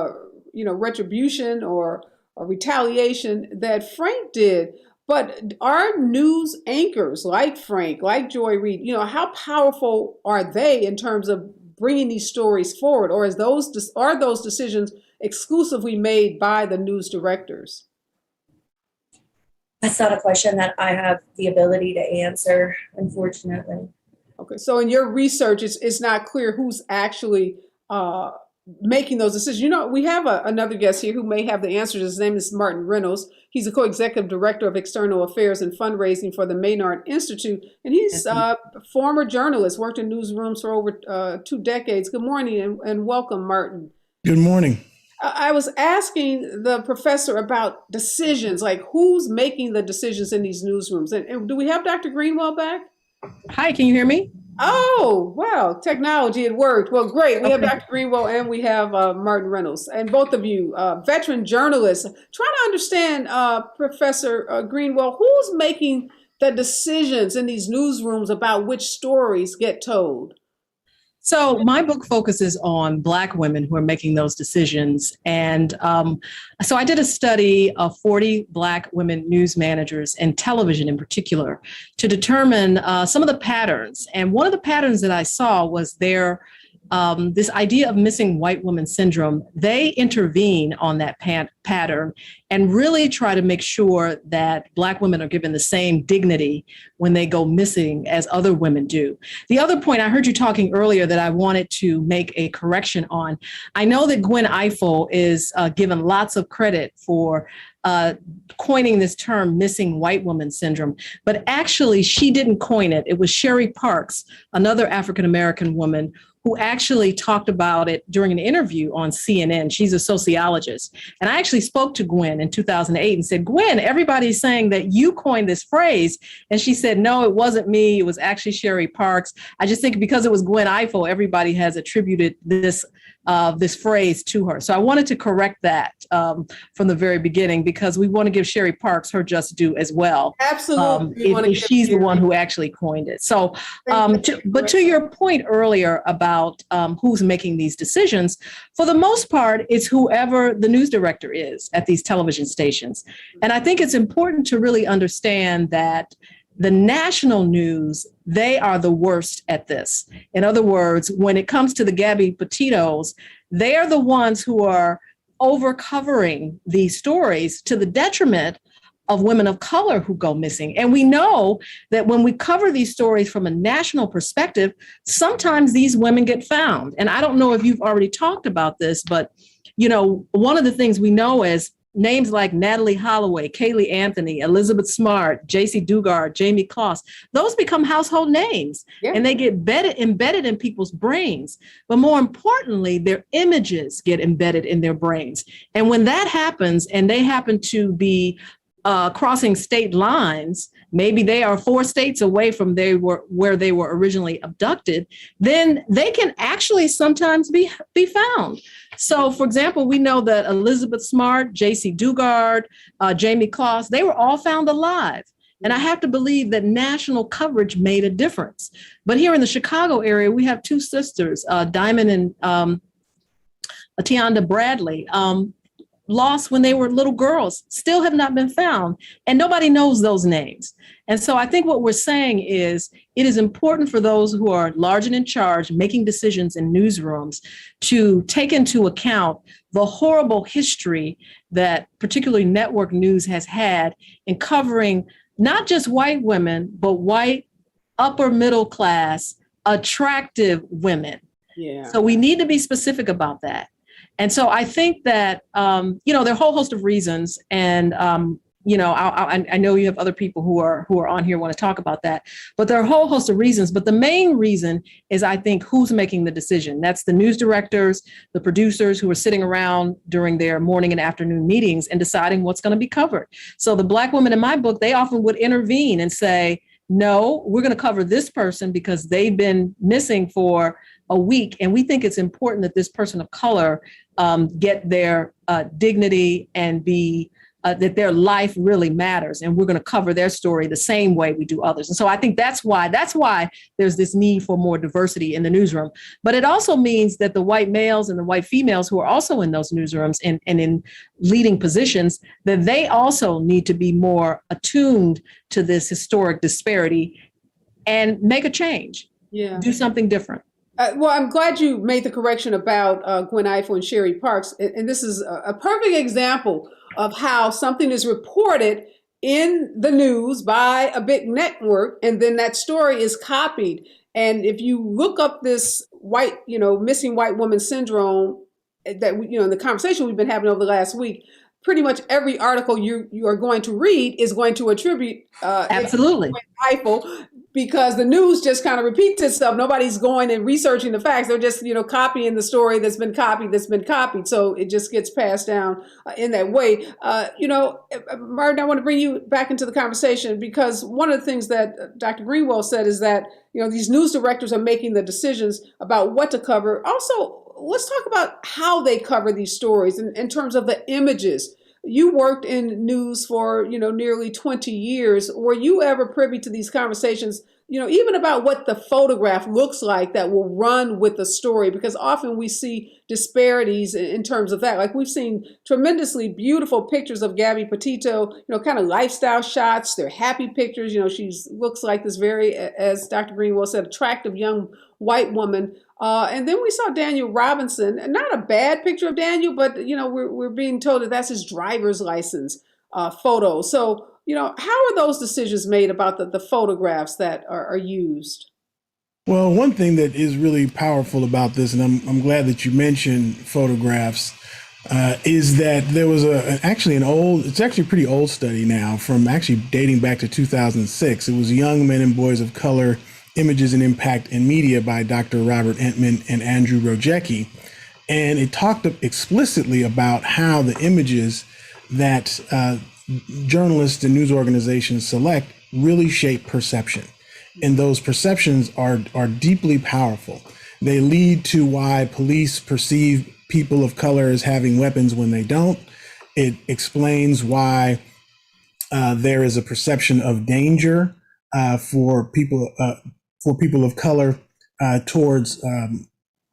retribution or retaliation that Frank did. But our news anchors like Frank, like Joy Reid, how powerful are they in terms of bringing these stories forward? Or are those decisions exclusively made by the news directors? That's not a question that I have the ability to answer, unfortunately. Okay, so in your research, it's not clear who's actually making those decisions. We have another guest here who may have the answers. His name is Martin Reynolds. He's a co-executive director of external affairs and fundraising for the Maynard Institute. And he's a former journalist, worked in newsrooms for over 2 decades. Good morning and welcome, Martin. Good morning. I was asking the professor about decisions, like who's making the decisions in these newsrooms. And do we have Dr. Greenwell back? Hi, can you hear me? Oh, wow. Technology, it worked. Well, great. We have Dr. Greenwell and we have Martin Reynolds. And both of you, veteran journalists, trying to understand, Professor Greenwell, who's making the decisions in these newsrooms about which stories get told? So my book focuses on Black women who are making those decisions. And so I did a study of 40 Black women news managers and television in particular to determine some of the patterns. And one of the patterns that I saw was this idea of missing white woman syndrome. They intervene on that pattern and really try to make sure that Black women are given the same dignity when they go missing as other women do. The other point, I heard you talking earlier that I wanted to make a correction on. I know that Gwen Ifill is given lots of credit for coining this term, missing white woman syndrome, but actually she didn't coin it. It was Sherry Parks, another African-American woman, who actually talked about it during an interview on CNN. She's a sociologist. And I actually spoke to Gwen in 2008 and said, Gwen, everybody's saying that you coined this phrase. And she said, no, it wasn't me. It was actually Sherry Parks. I just think because it was Gwen Ifill, everybody has attributed this phrase to her. So I wanted to correct that from the very beginning, because we want to give Sherry Parks her just due as well. Absolutely. She's the one who actually coined it. So, but to your point earlier about who's making these decisions, for the most part, it's whoever the news director is at these television stations. And I think it's important to really understand that the national news, they are the worst at this. In other words, when it comes to the Gabby Petitos, they are the ones who are over covering these stories to the detriment of women of color who go missing. And we know that when we cover these stories from a national perspective, sometimes these women get found. And I don't know if you've already talked about this, but one of the things we know is names like Natalie Holloway, Kaylee Anthony, Elizabeth Smart, J.C. Dugard, Jamie Kloss, those become household names, and they get embedded in people's brains. But more importantly, their images get embedded in their brains. And when that happens, and they happen to be crossing state lines, maybe they are 4 states away from where they were originally abducted, then they can actually sometimes be found. So, for example, we know that Elizabeth Smart, J.C. Dugard, Jamie Kloss, they were all found alive. And I have to believe that national coverage made a difference. But here in the Chicago area, we have 2 sisters, Diamond and Tianda Bradley, lost when they were little girls, still have not been found, and nobody knows those names. And so I think what we're saying is it is important for those who are large and in charge, making decisions in newsrooms, to take into account the horrible history that particularly network news has had in covering not just white women, but white, upper middle class, attractive women. Yeah. So we need to be specific about that. And so I think that, there are a whole host of reasons. And, I know you have other people who are on here want to talk about that, but there are a whole host of reasons. But the main reason is, I think, who's making the decision. That's the news directors, the producers who are sitting around during their morning and afternoon meetings and deciding what's going to be covered. So the Black women in my book, they often would intervene and say, no, we're going to cover this person because they've been missing for a week. And we think it's important that this person of color get their dignity and be that their life really matters. And we're going to cover their story the same way we do others. And so I think that's why there's this need for more diversity in the newsroom. But it also means that the white males and the white females who are also in those newsrooms and in leading positions, that they also need to be more attuned to this historic disparity and make a change, do something different. Well, I'm glad you made the correction about Gwen Ifill and Sherry Parks. And this is a perfect example of how something is reported in the news by a big network, and then that story is copied. And if you look up this missing white woman syndrome that, in the conversation we've been having over the last week, pretty much every article you are going to read is going to attribute absolutely Ifill, because the news just kind of repeats itself. Nobody's going and researching the facts. They're just, copying the story that's been copied. So it just gets passed down in that way. Martin, I want to bring you back into the conversation, because one of the things that Dr. Greenwell said is that, these news directors are making the decisions about what to cover. Also, let's talk about how they cover these stories in terms of the images. You worked in news for, nearly 20 years. Were you ever privy to these conversations, even about what the photograph looks like that will run with the story? Because often we see disparities in terms of that. Like, we've seen tremendously beautiful pictures of Gabby Petito, kind of lifestyle shots. They're happy pictures. She looks like this very, as Dr. Greenwell said, attractive young white woman. And then we saw Daniel Robinson, and not a bad picture of Daniel, but, we're being told that that's his driver's license photo. So, how are those decisions made about the photographs that are used? Well, one thing that is really powerful about this, and I'm glad that you mentioned photographs, is that there was it's actually a pretty old study now, from actually dating back to 2006. It was Young Men and Boys of Color, Images and Impact in Media by Dr. Robert Entman and Andrew Rojecki. And it talked explicitly about how the images that journalists and news organizations select really shape perception. And those perceptions are deeply powerful. They lead to why police perceive people of color as having weapons when they don't. It explains why there is a perception of danger for people of color towards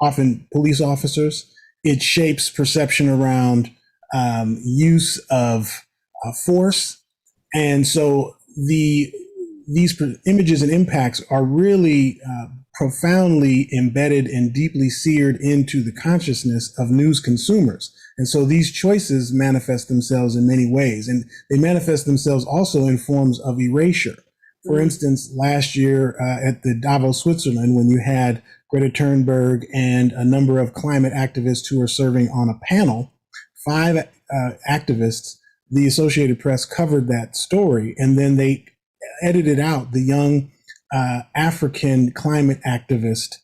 often police officers. It shapes perception around use of force. And so these images and impacts are really profoundly embedded and deeply seared into the consciousness of news consumers. And so these choices manifest themselves in many ways, and they manifest themselves also in forms of erasure. For instance, last year at the Davos, Switzerland, when you had Greta Thunberg and a number of climate activists who were serving on a panel, 5 activists, the Associated Press covered that story, and then they edited out the young African climate activist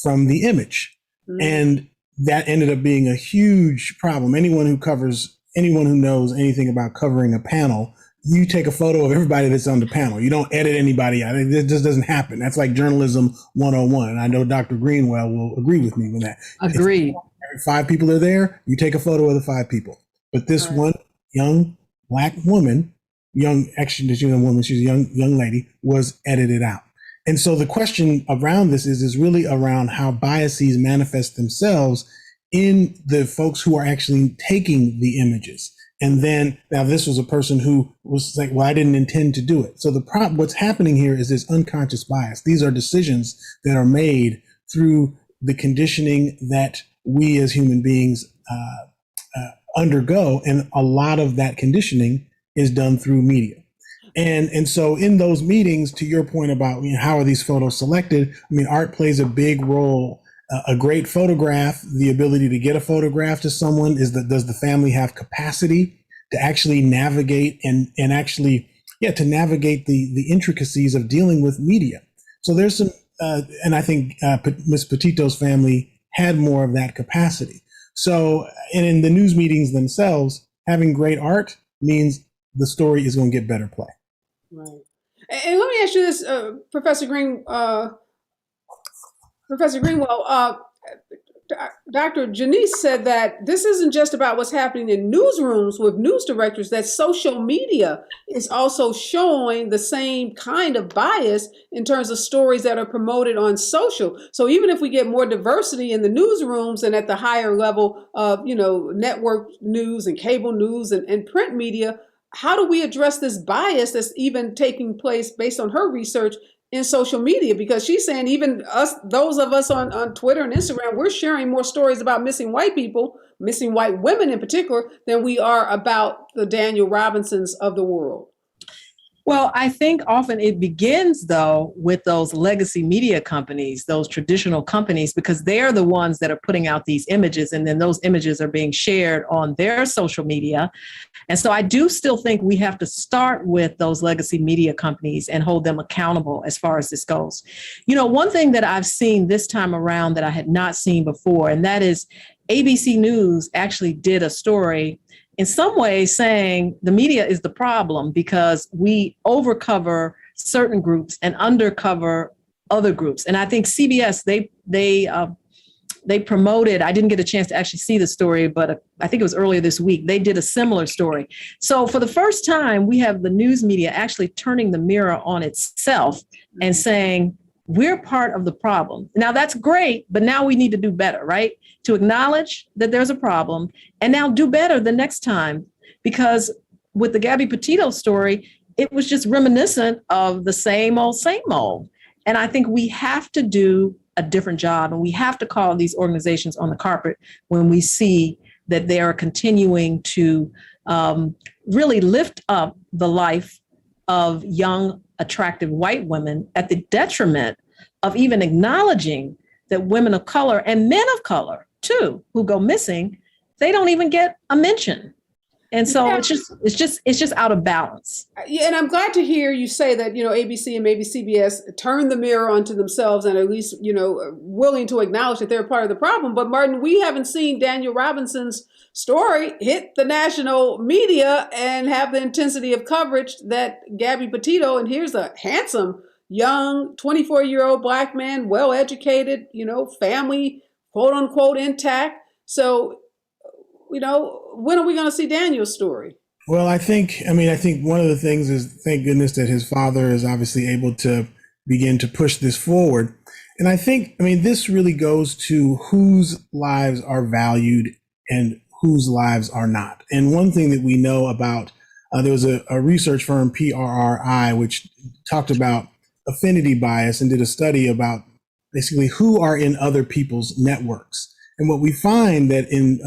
from the image. And that ended up being a huge problem. Anyone who knows anything about covering a panel, you take a photo of everybody that's on the panel. You don't edit anybody out. It just doesn't happen. That's like journalism 101. And I know Dr. Greenwell will agree with me with that. Agreed. If 5 people are there, you take a photo of the 5 people. But this one young Black woman, she's a young lady, was edited out. And so the question around this is really around how biases manifest themselves in the folks who are actually taking the images. And then, now this was a person who was like, well, I didn't intend to do it. So what's happening here is this unconscious bias. These are decisions that are made through the conditioning that we as human beings undergo. And a lot of that conditioning is done through media. And so in those meetings, to your point about how are these photos selected, I mean, art plays a big role. A great photograph, the ability to get a photograph to someone does the family have capacity to actually navigate and actually, to navigate the intricacies of dealing with media. So there's some, and I think Ms. Petito's family had more of that capacity. So, and in the news meetings themselves, having great art means the story is going to get better play. Right. And let me ask you this, Professor Greenwell, Dr. Jeanis said that this isn't just about what's happening in newsrooms with news directors, that social media is also showing the same kind of bias in terms of stories that are promoted on social. So even if we get more diversity in the newsrooms and at the higher level of, network news and cable news and print media, how do we address this bias that's even taking place based on her research in social media? Because she's saying even those of us on Twitter and Instagram, we're sharing more stories about missing white people, missing white women in particular, than we are about the Daniel Robinsons of the world. Well, I think often it begins, though, with those legacy media companies, those traditional companies, because they're the ones that are putting out these images, and then those images are being shared on their social media. And so I do still think we have to start with those legacy media companies and hold them accountable as far as this goes. One thing that I've seen this time around that I had not seen before, and that is ABC News actually did a story in some ways saying the media is the problem because we overcover certain groups and undercover other groups. And I think CBS, they promoted, I didn't get a chance to actually see the story, but I think it was earlier this week, they did a similar story. So for the first time, we have the news media actually turning the mirror on itself and saying, we're part of the problem. Now that's great, but now we need to do better, right? To acknowledge that there's a problem and now do better the next time. Because with the Gabby Petito story, it was just reminiscent of the same old, same old. And I think we have to do a different job, and we have to call these organizations on the carpet when we see that they are continuing to really lift up the life of young, attractive white women at the detriment of even acknowledging that women of color and men of color too, who go missing, they don't even get a mention. And so it's just out of balance. Yeah, and I'm glad to hear you say that, ABC and maybe CBS turn the mirror onto themselves and at least, willing to acknowledge that they're part of the problem. But Martin, we haven't seen Daniel Robinson's story hit the national media and have the intensity of coverage that Gabby Petito, and here's a handsome, young, 24-year-old Black man, well-educated, family, quote unquote, intact. So, when are we going to see Daniel's story? Well, I think one of the things is, thank goodness that his father is obviously able to begin to push this forward. And I think, this really goes to whose lives are valued and whose lives are not. And one thing that we know about, there was a research firm, PRRI, which talked about affinity bias and did a study about basically who are in other people's networks. And what we find that in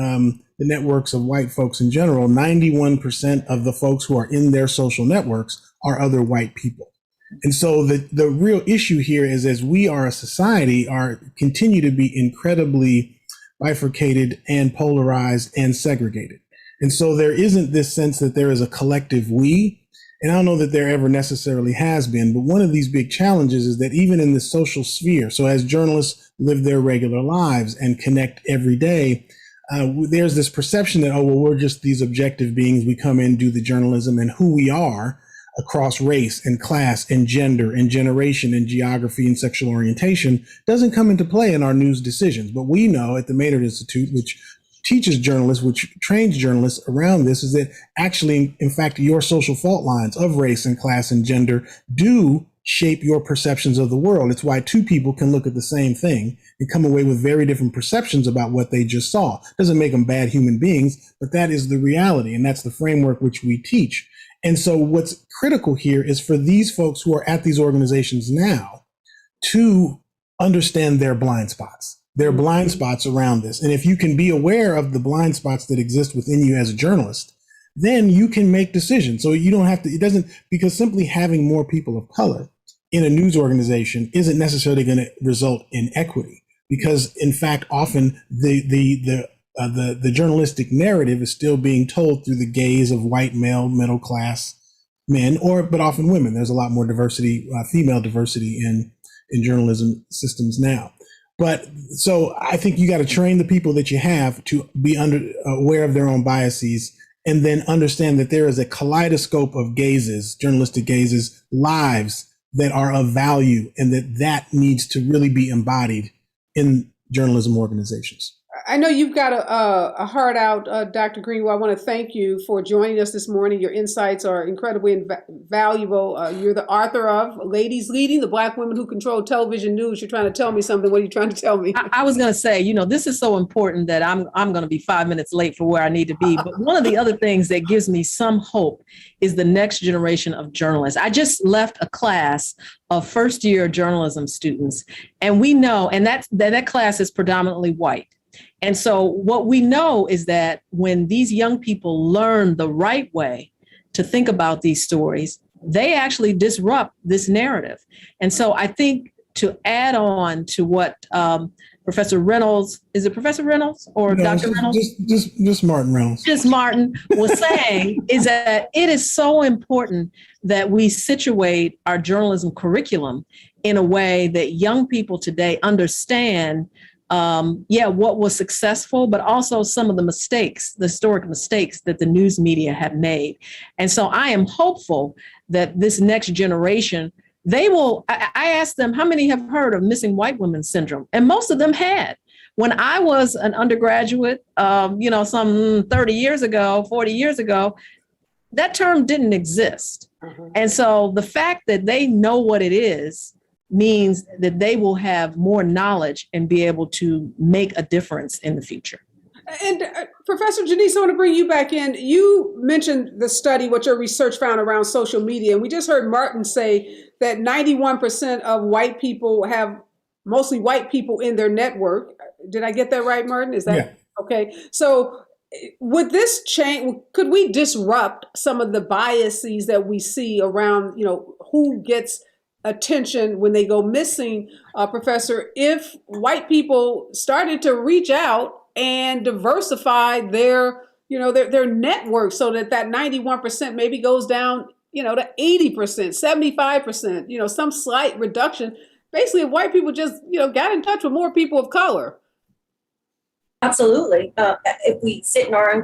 the networks of white folks in general, 91% of the folks who are in their social networks are other white people. And so the real issue here is, as we are a society, continue to be incredibly bifurcated and polarized and segregated. And so there isn't this sense that there is a collective we. And I don't know that there ever necessarily has been, but one of these big challenges is that even in the social sphere, so as journalists live their regular lives and connect every day, there's this perception that, oh, well, we're just these objective beings. We come in, do the journalism, and who we are across race and class and gender and generation and geography and sexual orientation doesn't come into play in our news decisions. But we know at the Maynard Institute, which teaches journalists, which trains journalists around this, is that actually, in fact, your social fault lines of race and class and gender do shape your perceptions of the world. It's why two people can look at the same thing and come away with very different perceptions about what they just saw. Doesn't make them bad human beings, but that is the reality, and that's the framework which we teach. And so what's critical here is for these folks who are at these organizations now to understand their blind spots. There are blind spots around this. And if you can be aware of the blind spots that exist within you as a journalist, then you can make decisions. So you don't have to, because simply having more people of color in a news organization isn't necessarily going to result in equity. Because in fact, often the journalistic narrative is still being told through the gaze of white male middle class men, but often women. There's a lot more diversity, female diversity in journalism systems now. But so I think you got to train the people that you have to be aware of their own biases, and then understand that there is a kaleidoscope of gazes, journalistic gazes, lives that are of value, and that needs to really be embodied in journalism organizations. I know you've got a heart out, Dr. Greenwell. I want to thank you for joining us this morning. Your insights are incredibly valuable. You're the author of Ladies Leading, the Black Women Who Control Television News. You're trying to tell me something. What are you trying to tell me? I was going to say, this is so important that I'm going to be 5 minutes late for where I need to be. But one of the other things that gives me some hope is the next generation of journalists. I just left a class of first-year journalism students, and we know, and that class is predominantly white. And so what we know is that when these young people learn the right way to think about these stories, they actually disrupt this narrative. And so I think to add on to what Professor Reynolds, is it Professor Reynolds or No, Dr. Reynolds? Just Martin Reynolds. Just Martin was saying is that it is so important that we situate our journalism curriculum in a way that young people today understand what was successful, but also some of the mistakes, the historic mistakes that the news media have made. And so I am hopeful that this next generation, I asked them, how many have heard of missing white women syndrome? And most of them had. When I was an undergraduate, some 30 years ago, 40 years ago, that term didn't exist. Mm-hmm. And so the fact that they know what it is means that they will have more knowledge and be able to make a difference in the future. And Professor Jeanis, I want to bring you back in. You mentioned the study, what your research found around social media. And we just heard Martin say that 91% of white people have mostly white people in their network. Did I get that right, Martin? Is that okay? So would this change? Could we disrupt some of the biases that we see around, who gets attention when they go missing, Professor, if white people started to reach out and diversify their network so that 91% maybe goes down, to 80%, 75%, some slight reduction. Basically, if white people just, got in touch with more people of color. Absolutely. If we sit in our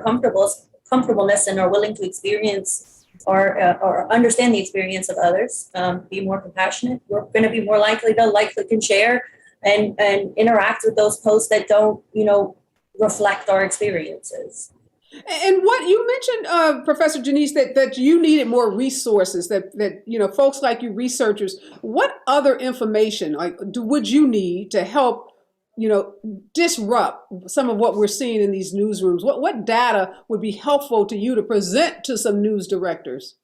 comfortableness and are willing to experience or understand the experience of others, be more compassionate, we're going to be more likely to like, click, and share and interact with those posts that don't, reflect our experiences. And what you mentioned, Professor Jeanis, that you needed more resources, that folks like you, researchers, what other information would you need to help disrupt some of what we're seeing in these newsrooms? What data would be helpful to you to present to some news directors?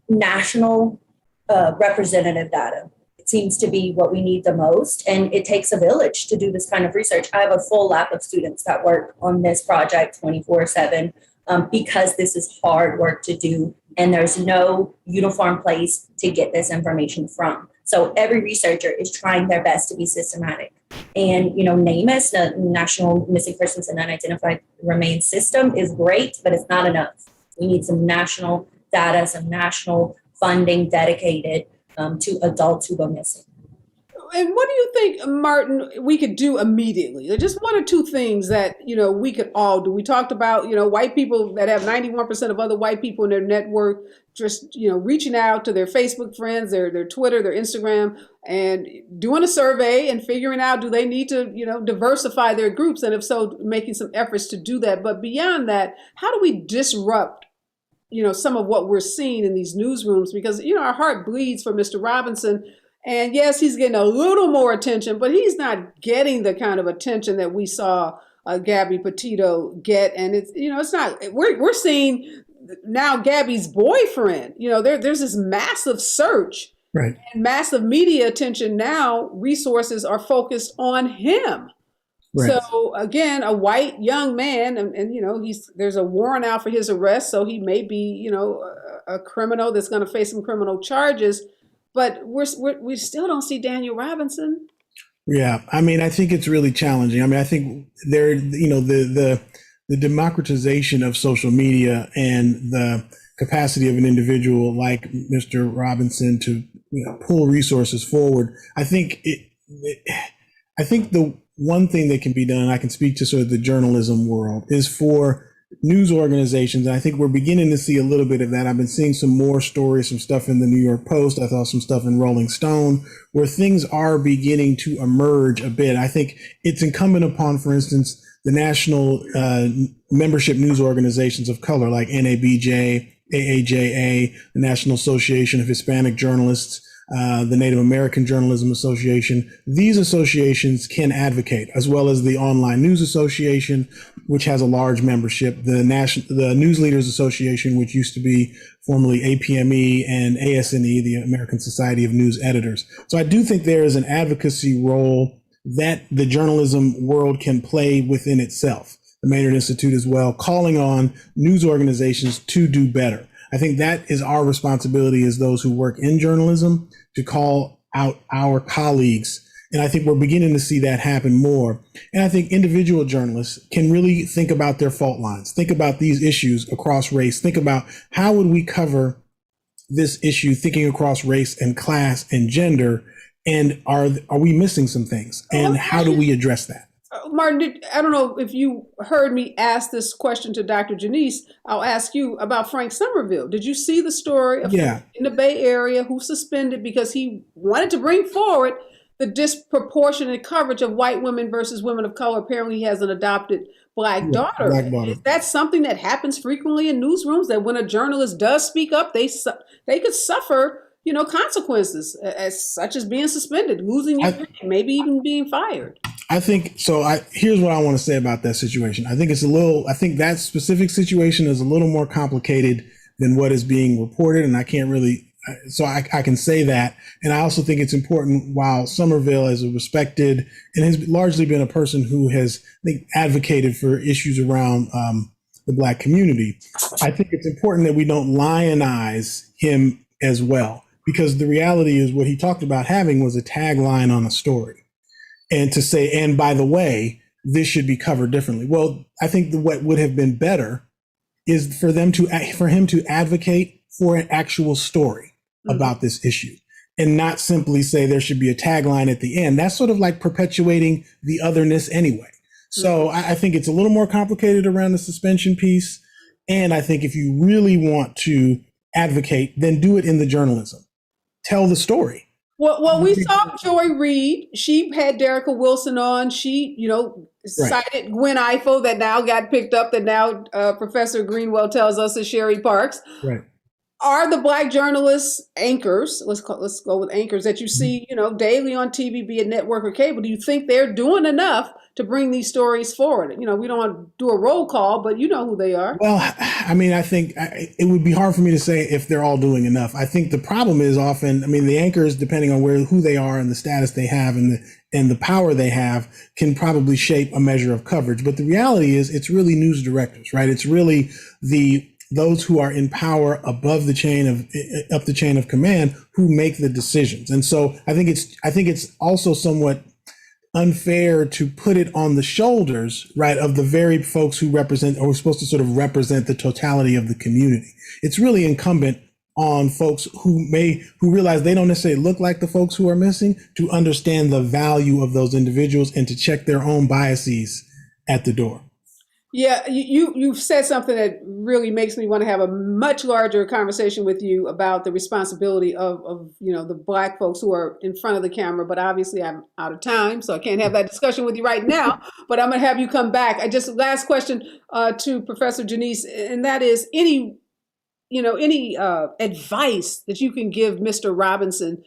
National representative data. seems to be what we need the most. And it takes a village to do this kind of research. I have a full lab of students that work on this project 24/7 because this is hard work to do. And there's no uniform place to get this information from. So every researcher is trying their best to be systematic. And, NamUs, the National Missing Persons and Unidentified Remains System, is great, but it's not enough. We need some national data, some national funding dedicated to adults who go missing. And what do you think, Martin, we could do immediately? Just one or two things that, we could all do. We talked about, white people that have 91% of other white people in their network, just, reaching out to their Facebook friends, their Twitter, their Instagram, and doing a survey and figuring out, do they need to, diversify their groups? And if so, making some efforts to do that. But beyond that, how do we disrupt, some of what we're seeing in these newsrooms? Because, our heart bleeds for Mr. Robinson. And yes, he's getting a little more attention, but he's not getting the kind of attention that we saw Gabby Petito get. And it's not, we're seeing now Gabby's boyfriend, there's this massive search, right, and massive media attention. Now resources are focused on him. Right. So again, a white young man, and there's a warrant out for his arrest. So he may be, a criminal that's going to face some criminal charges. But we still don't see Daniel Robinson. Yeah, I think it's really challenging. I think the democratization of social media and the capacity of an individual like Mr. Robinson to pull resources forward. I think the one thing that can be done, and I can speak to sort of the journalism world, is for news organizations, and I think we're beginning to see a little bit of that. I've been seeing some more stories, some stuff in the New York Post. I saw some stuff in Rolling Stone where things are beginning to emerge a bit. I think it's incumbent upon, for instance, the national membership news organizations of color like NABJ, AAJA, the National Association of Hispanic Journalists, the Native American Journalism Association. These associations can advocate, as well as the Online News Association, which has a large membership, the News Leaders Association, which used to be formerly APME, and ASNE, the American Society of News Editors. So I do think there is an advocacy role that the journalism world can play within itself. The Maynard Institute as well, calling on news organizations to do better. I think that is our responsibility as those who work in journalism, to call out our colleagues. And I think we're beginning to see that happen more. And I think individual journalists can really think about their fault lines, think about these issues across race, think about how would we cover this issue, thinking across race and class and gender, and are we missing some things? And how do we address that? Martin, I don't know if you heard me ask this question to Dr. Jeanis. I'll ask you about Frank Somerville. Did you see the story of Frank in the Bay Area who suspended because he wanted to bring forward the disproportionate coverage of white women versus women of color? Apparently he has an adopted black daughter. Is that something that happens frequently in newsrooms, that when a journalist does speak up, they could suffer consequences such as being suspended, losing your job, maybe even being fired? I think so. Here's what I want to say about that situation. I think that specific situation is a little more complicated than what is being reported, and I can't really. So I can say that. And I also think it's important, while Somerville is a respected and has largely been a person who has, I think, advocated for issues around the Black community, I think it's important that we don't lionize him as well, because the reality is what he talked about having was a tagline on a story. And to say, and by the way, this should be covered differently. Well, I think what would have been better is for him to advocate for an actual story about this issue, and not simply say there should be a tagline at the end. That's sort of like perpetuating the otherness anyway. So I think it's a little more complicated around the suspension piece. And I think if you really want to advocate, then do it in the journalism. Tell the story. Well, we saw Joy Reid. She had Derrica Wilson on. She, cited Gwen Ifill, that now got picked up, that now Professor Greenwell tells us is Sherry Parks. Right. Are the Black journalists anchors? Let's go with anchors that you see, daily on TV, be it network or cable. Do you think they're doing enough to bring these stories forward? We don't want to do a roll call, but you know who they are. Well, I mean, I think it would be hard for me to say if they're all doing enough. I think the problem is often, I mean, the anchors, depending on who they are and the status they have and the power they have, can probably shape a measure of coverage. But the reality is, it's really news directors, right? It's really those who are in power above the chain up the chain of command who make the decisions. And so I think it's also somewhat unfair to put it on the shoulders, right, of the very folks who represent, or are supposed to sort of represent, the totality of the community. It's really incumbent on folks who realize they don't necessarily look like the folks who are missing, to understand the value of those individuals and to check their own biases at the door. Yeah, you've said something that really makes me want to have a much larger conversation with you about the responsibility of the Black folks who are in front of the camera. But obviously, I'm out of time, so I can't have that discussion with you right now. But I'm going to have you come back. Last question to Professor Jeanis, and that is any advice that you can give Mr. Robinson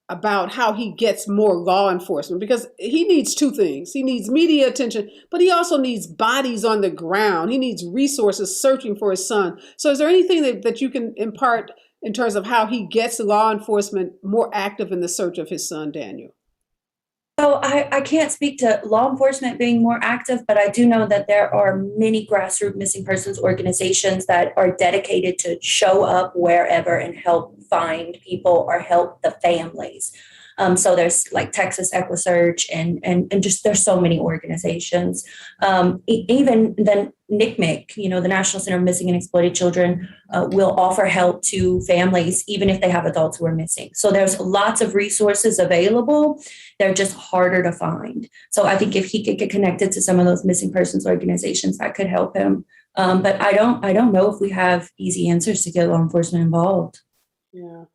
about how he gets more law enforcement, because he needs two things. He needs media attention, but he also needs bodies on the ground. He needs resources searching for his son. So is there anything that you can impart in terms of how he gets law enforcement more active in the search of his son, Daniel? So I can't speak to law enforcement being more active, but I do know that there are many grassroots missing persons organizations that are dedicated to show up wherever and help find people or help the families. So there's like Texas EquiSearch and just there's so many organizations. Even the NCMEC, the National Center of Missing and Exploited Children, will offer help to families, even if they have adults who are missing. So there's lots of resources available. They're just harder to find. So I think if he could get connected to some of those missing persons organizations, that could help him. But I don't know if we have easy answers to get law enforcement involved. Yeah.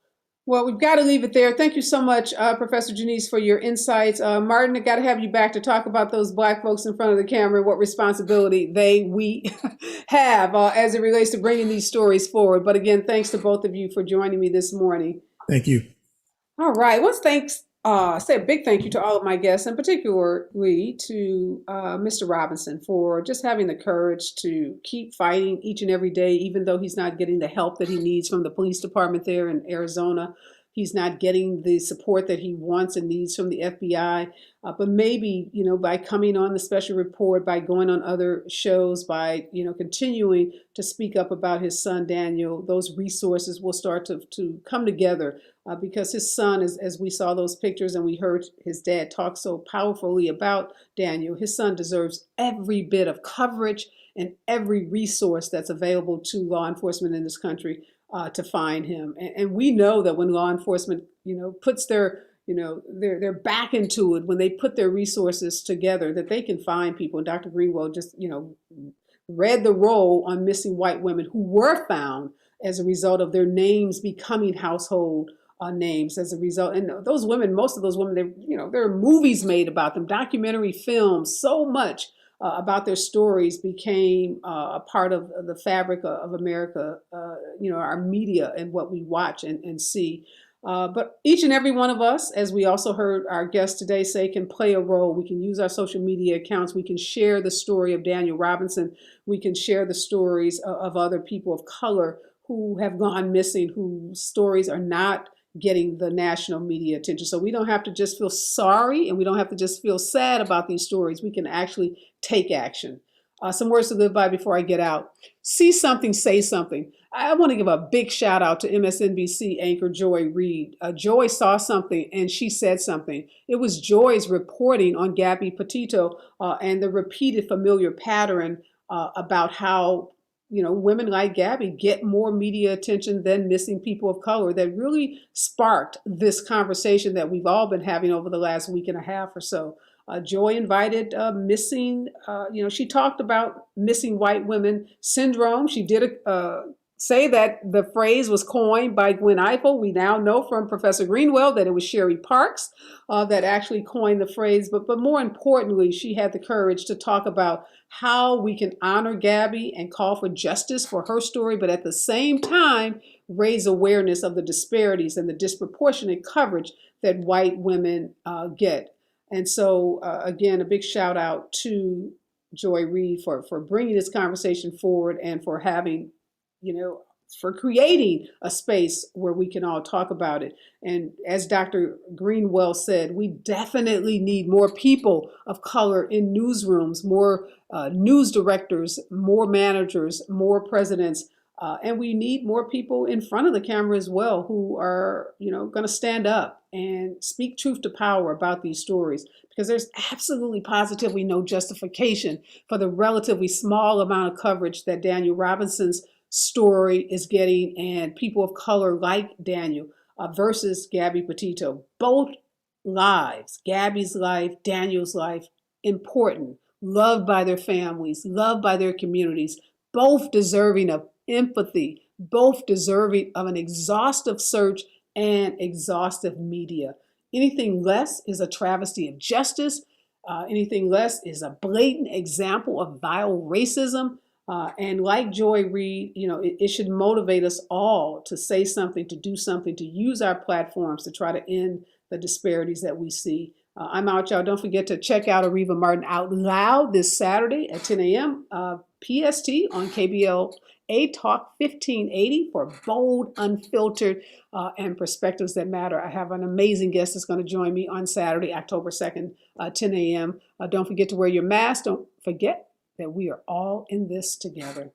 Well, we've got to leave it there. Thank you so much, Professor Jeanis, for your insights. Martin, I got to have you back to talk about those Black folks in front of the camera and what responsibility we have as it relates to bringing these stories forward. But again, thanks to both of you for joining me this morning. Thank you. All right. Say a big thank you to all of my guests, and particularly to Mr. Robinson for just having the courage to keep fighting each and every day, even though he's not getting the help that he needs from the police department there in Arizona. He's not getting the support that he wants and needs from the FBI. But maybe, by coming on the special report, by going on other shows, by, continuing to speak up about his son, Daniel, those resources will start to come together because his son, as we saw those pictures and we heard his dad talk so powerfully about Daniel, his son deserves every bit of coverage and every resource that's available to law enforcement in this country to find him. And we know that when law enforcement, puts their back into it, when they put their resources together, that they can find people. And Dr. Greenwell just, read the roll on missing white women who were found as a result of their names becoming household names as a result. And those women, most of those women, there are movies made about them, documentary films, so much about their stories became a part of the fabric of America, our media and what we watch and see. But each and every one of us, as we also heard our guest today say, can play a role. We can use our social media accounts. We can share the story of Daniel Robinson. We can share the stories of other people of color who have gone missing, whose stories are not getting the national media attention. So we don't have to just feel sorry and we don't have to just feel sad about these stories. We can actually take action. Some words to live by before I get out. See something, say something. I want to give a big shout out to MSNBC anchor Joy Reid. Joy saw something and she said something. It was Joy's reporting on Gabby Petito and the repeated familiar pattern about how women like Gabby get more media attention than missing people of color that really sparked this conversation that we've all been having over the last week and a half or so. Joy invited she talked about missing white women syndrome. She did a say that the phrase was coined by Gwen Ifill. We now know from Professor Greenwell that it was Sherry Parks that actually coined the phrase. But more importantly, she had the courage to talk about how we can honor Gabby and call for justice for her story, but at the same time, raise awareness of the disparities and the disproportionate coverage that white women get. And so, again, a big shout out to Joy Reid for bringing this conversation forward and for having, for creating a space where we can all talk about it. And as Dr. Greenwell said, we definitely need more people of color in newsrooms, more news directors, more managers, more presidents. And we need more people in front of the camera as well who are, going to stand up and speak truth to power about these stories, because there's absolutely positively no justification for the relatively small amount of coverage that Daniel Robinson's story is getting and people of color like Daniel versus Gabby Petito. Both lives, Gabby's life, Daniel's life, important, loved by their families, loved by their communities, both deserving of empathy, both deserving of an exhaustive search and exhaustive media. Anything less is a travesty of justice. Anything less is a blatant example of vile racism. And like Joy Reid, it should motivate us all to say something, to do something, to use our platforms to try to end the disparities that we see. I'm out, y'all. Don't forget to check out Areva Martin Out Loud this Saturday at 10 a.m. PST on KBL A Talk 1580 for bold, unfiltered, and perspectives that matter. I have an amazing guest that's going to join me on Saturday, October 2nd, 10 a.m. Don't forget to wear your mask. Don't forget that we are all in this together.